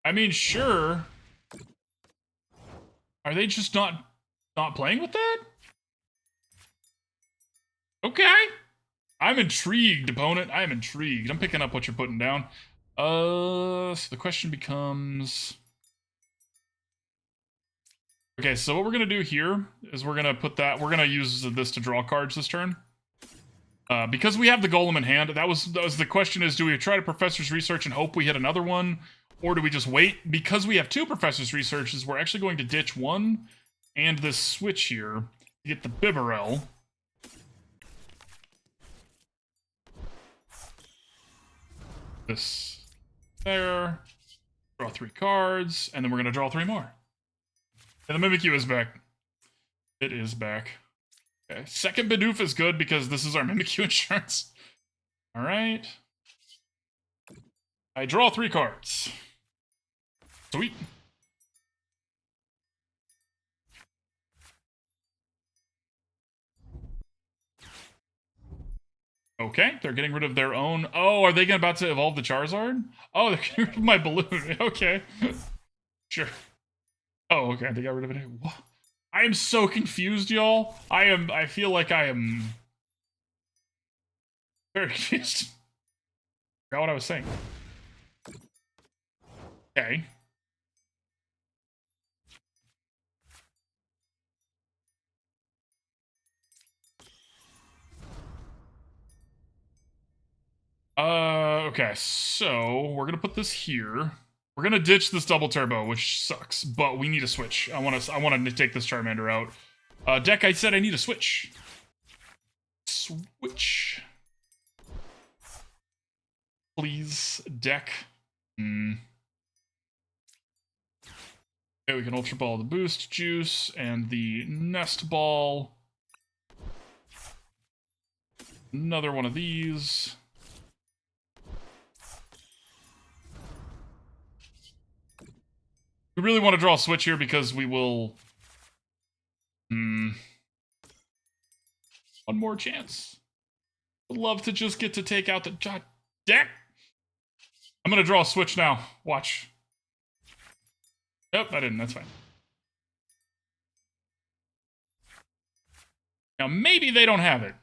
I mean, sure. Are they just not playing with that? Okay. I'm intrigued, opponent. I am intrigued. I'm picking up what you're putting down. So the question becomes... Okay, so what we're gonna do here is we're gonna put that. We're gonna use this to draw cards this turn. Because we have the Golem in hand. That was the question: is do we try to Professor's Research and hope we hit another one, or do we just wait? Because we have 2 Professor's Researches, we're actually going to ditch 1 and this switch here to get the Bibarel. This there. Draw 3 cards, and then we're gonna draw 3 more. And the Mimikyu is back. It is back. Okay. Second Bidoof is good because this is our Mimikyu insurance. Alright. I draw 3 cards. Sweet. Okay, they're getting rid of their own... Oh, are they about to evolve the Charizard? Oh, they're getting rid of my balloon. Okay. Sure. Oh, okay, they got rid of it. What? I am so confused, y'all. I feel like I am very confused. Forgot what I was saying. Okay. Okay, so we're gonna put this here. We're gonna ditch this double turbo, which sucks, but we need a switch. I want to take this Charmander out. Deck, I said I need a switch. Switch. Please, deck. Okay, we can Ultra Ball the Boost Juice and the Nest Ball. Another one of these. We really want to draw a switch here because we will... One more chance. Would love to just get to take out the... Deck! I'm going to draw a switch now. Watch. Nope, I didn't. That's fine. Now, maybe they don't have it.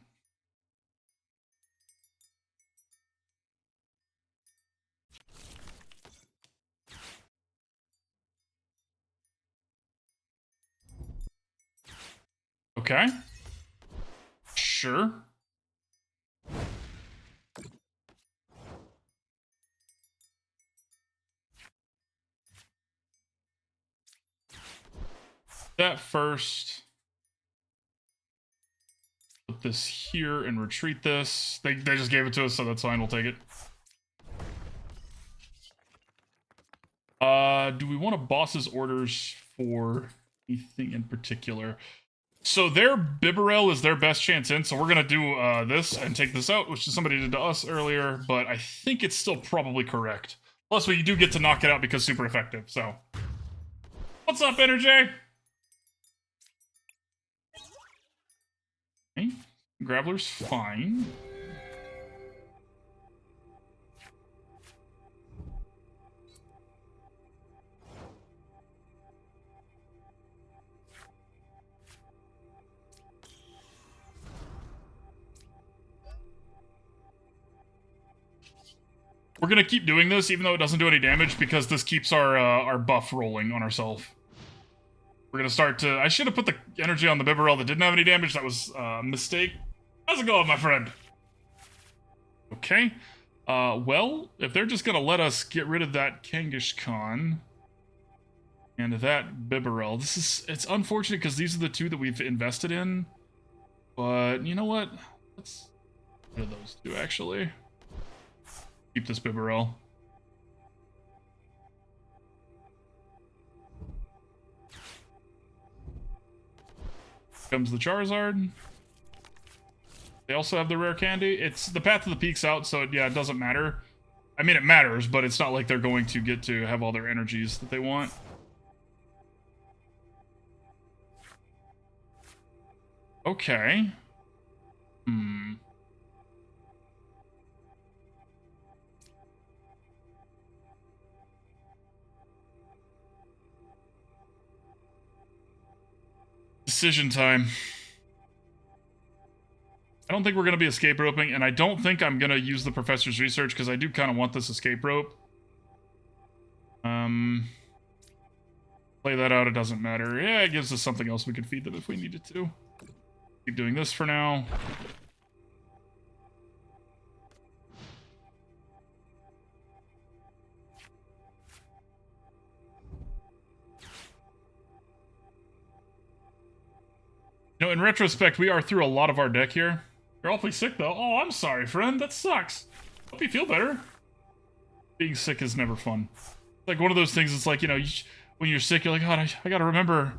Okay. Sure. That first. Put this here and retreat this. They just gave it to us, so that's fine. We'll take it. Do we want a boss's orders for anything in particular? So their Bibarel is their best chance in, so we're gonna do this and take this out, which is somebody did to us earlier, but I think it's still probably correct. Plus, we do get to knock it out because super effective, so. What's up, Energy? Okay, Graveler's fine. We're gonna keep doing this, even though it doesn't do any damage, because this keeps our buff rolling on ourselves. We're gonna start to... I should have put the energy on the Bibarel that didn't have any damage. That was a mistake. How's it going, my friend? Okay. Well, if they're just gonna let us get rid of that Kangaskhan and that Bibarel, it's unfortunate because these are the two that we've invested in. But you know what? Let's get rid of those two, actually. Keep this Bibarel. Comes the Charizard. They also have the Rare Candy. It's the Path of the Peak's out, so yeah, it doesn't matter. I mean, it matters, but it's not like they're going to get to have all their energies that they want. Okay. Decision time. I don't think we're going to be escape roping, and I don't think I'm going to use the professor's research because I do kind of want this escape rope. Play that out, it doesn't matter. Yeah, it gives us something else we could feed them if we needed to. Keep doing this for now. You know, in retrospect, we are through a lot of our deck here. You're awfully sick, though. Oh, I'm sorry, friend. That sucks. Hope you feel better. Being sick is never fun. It's like one of those things, it's like, you know, when you're sick, you're like, God, I gotta remember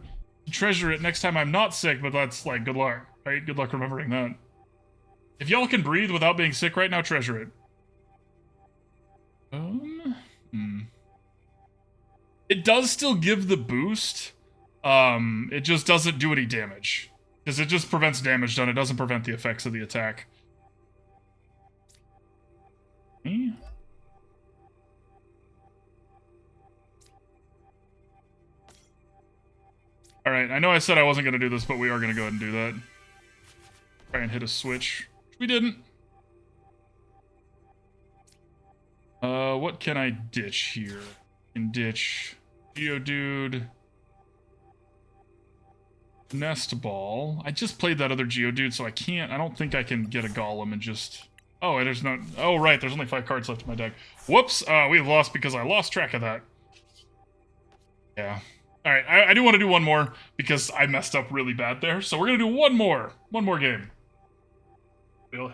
to treasure it next time I'm not sick, but that's like, good luck, right? Good luck remembering that. If y'all can breathe without being sick right now, treasure it. It does still give the boost. It just doesn't do any damage. Because it just prevents damage done. It doesn't prevent the effects of the attack. Okay. Alright, I know I said I wasn't going to do this, but we are going to go ahead and do that. Try and hit a switch. Which we didn't. What can I ditch here? I can ditch Geodude. Nest Ball. I just played that other Geodude, so I don't think I can get a Golem and just... Oh, there's not... Oh, right, there's only 5 cards left in my deck. Whoops, we've lost because I lost track of that. Yeah. Alright, I do want to do one more because I messed up really bad there, so we're gonna do one more. One more game. Really?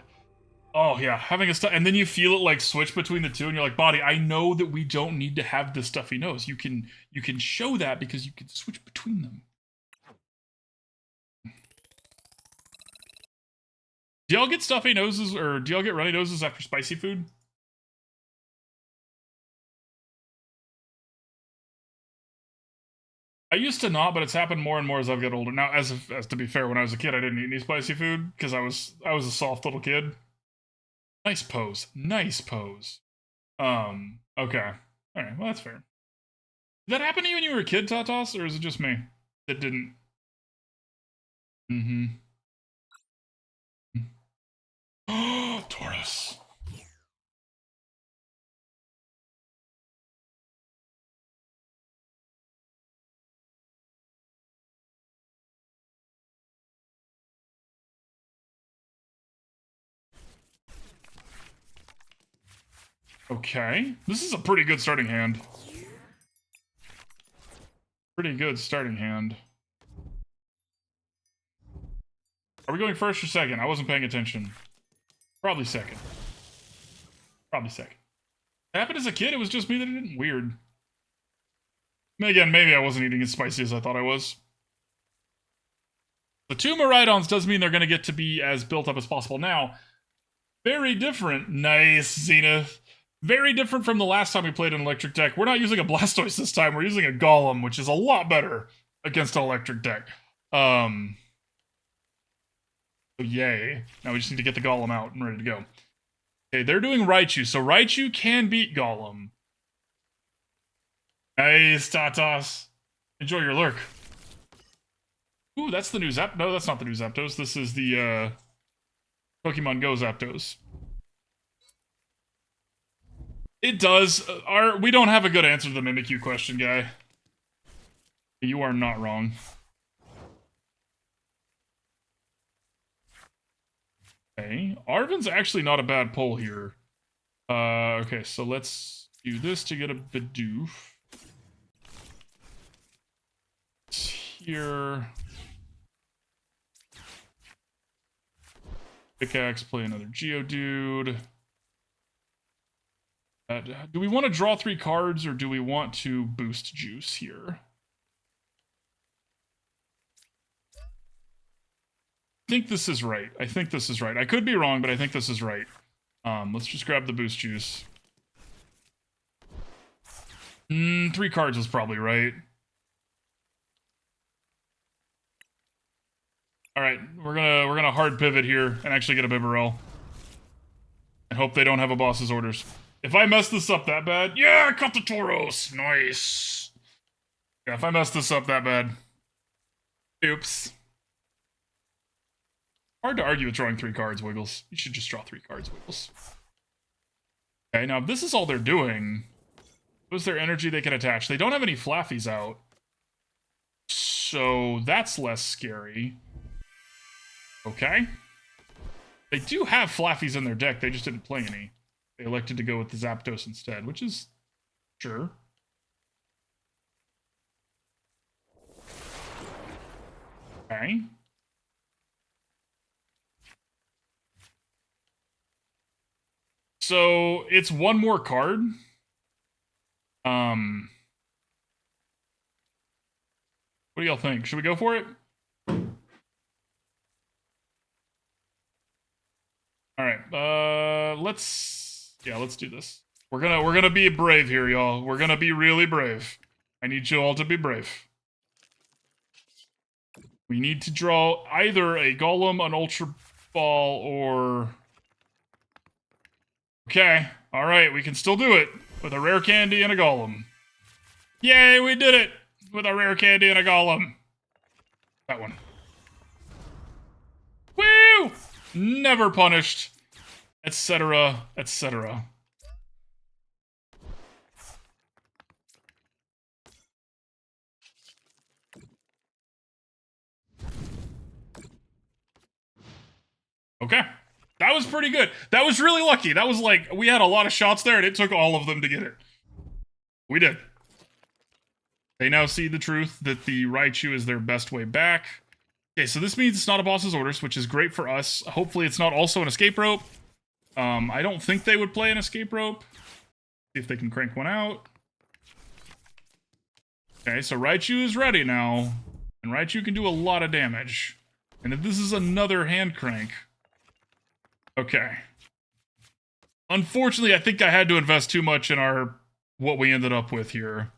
Oh, yeah, having a stuff... And then you feel it, like, switch between the two, and you're like, Body, I know that we don't need to have this stuffy nose. You can show that because you can switch between them. Do y'all get stuffy noses, or do y'all get runny noses after spicy food? I used to not, but it's happened more and more as I've got older. Now, as to be fair, when I was a kid, I didn't eat any spicy food because I was a soft little kid. Nice pose. Nice pose. Okay. Alright, well, that's fair. Did that happen to you when you were a kid, Tatas, or is it just me that didn't? Taurus. Okay. This is a pretty good starting hand. Pretty good starting hand. Are we going first or second? I wasn't paying attention. Probably second. Probably second. It happened as a kid, it was just me that didn't. Weird. Again, maybe I wasn't eating as spicy as I thought I was. The 2 Miraidons does mean they're going to get to be as built up as possible. Now, very different. Nice, Zenith. Very different from the last time we played an electric deck. We're not using a Blastoise this time. We're using a Golem, which is a lot better against an electric deck. So yay. Now we just need to get the Golem out and ready to go. Okay, they're doing Raichu, so Raichu can beat Golem. Nice, Tatas. Enjoy your lurk. Ooh, that's the new Zap. No, that's not the new Zapdos. This is the Pokemon Go Zapdos. It does. We don't have a good answer to the Mimikyu question, guy. You are not wrong. Okay, Arven's actually not a bad pull here. Okay, so let's do this to get a Bidoof. Here. Pickaxe, play another Geodude. Do we want to draw 3 cards, or do we want to boost juice here? I think this is right. I think this is right. I could be wrong, but I think this is right. Let's just grab the boost juice. 3 cards is probably right. All right, we're gonna hard pivot here and actually get a Bibarel, and hope they don't have a boss's orders. If I mess this up that bad, yeah, cut the Tauros, nice. Yeah, if I mess this up that bad, oops. Hard to argue with drawing 3 cards, Wiggles. You should just draw 3 cards, Wiggles. Okay, now if this is all they're doing, what's their energy they can attach? They don't have any Flaffies out, so that's less scary. Okay. They do have Flaffies in their deck, they just didn't play any. They elected to go with the Zapdos instead, which is... sure. Okay. So, it's 1 more card. What do y'all think? Should we go for it? Alright, let's do this. We're gonna be brave here, y'all. We're gonna be really brave. I need you all to be brave. We need to draw either a Golem, an Ultra Ball, or... Okay, alright, we can still do it with a Rare Candy and a Golem. Yay, we did it! With a Rare Candy and a Golem. That one. Woo! Never punished, etc., etc. Okay. That was pretty good. That was really lucky. That was like, we had a lot of shots there and it took all of them to get it. We did. They now see the truth that the Raichu is their best way back. Okay, so this means it's not a boss's orders, which is great for us. Hopefully it's not also an escape rope. I don't think they would play an escape rope. See if they can crank one out. Okay, so Raichu is ready now. And Raichu can do a lot of damage. And if this is another hand crank... Okay. Unfortunately, I think I had to invest too much in what we ended up with here.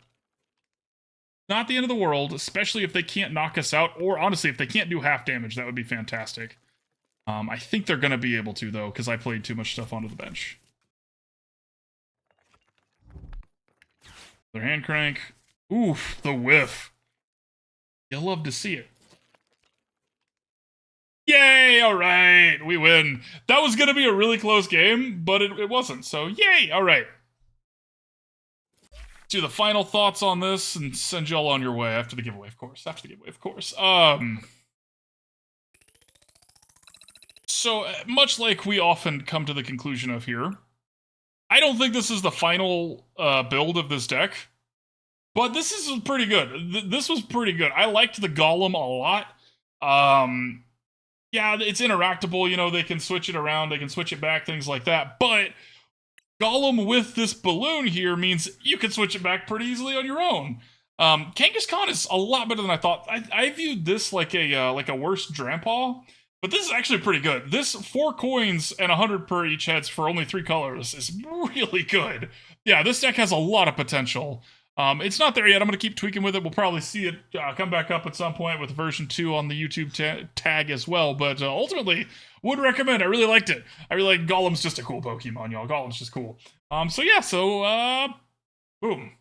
Not the end of the world, especially if they can't knock us out, or honestly, if they can't do half damage, that would be fantastic. I think they're going to be able to, though, because I played too much stuff onto the bench. Their hand crank. Oof, the whiff. You'll love to see it. Yay, alright, we win. That was going to be a really close game, but it wasn't, so yay, alright. Do the final thoughts on this and send y'all on your way after the giveaway, of course. After the giveaway, of course. So, much like we often come to the conclusion of here, I don't think this is the final build of this deck, but this is pretty good. This was pretty good. I liked the Golem a lot. Yeah, it's interactable, you know, they can switch it around, they can switch it back, things like that, but Golem with this balloon here means you can switch it back pretty easily on your own. Kangaskhan is a lot better than I thought. I viewed this like a worse Drampa, but this is actually pretty good. This 4 coins and 100 per each heads for only 3 colors is really good. Yeah, this deck has a lot of potential. It's not there yet. I'm going to keep tweaking with it. We'll probably see it come back up at some point with version 2 on the YouTube tag as well. But ultimately, would recommend. I really liked it. I really like Golem's just a cool Pokemon, y'all. Golem's just cool. Boom.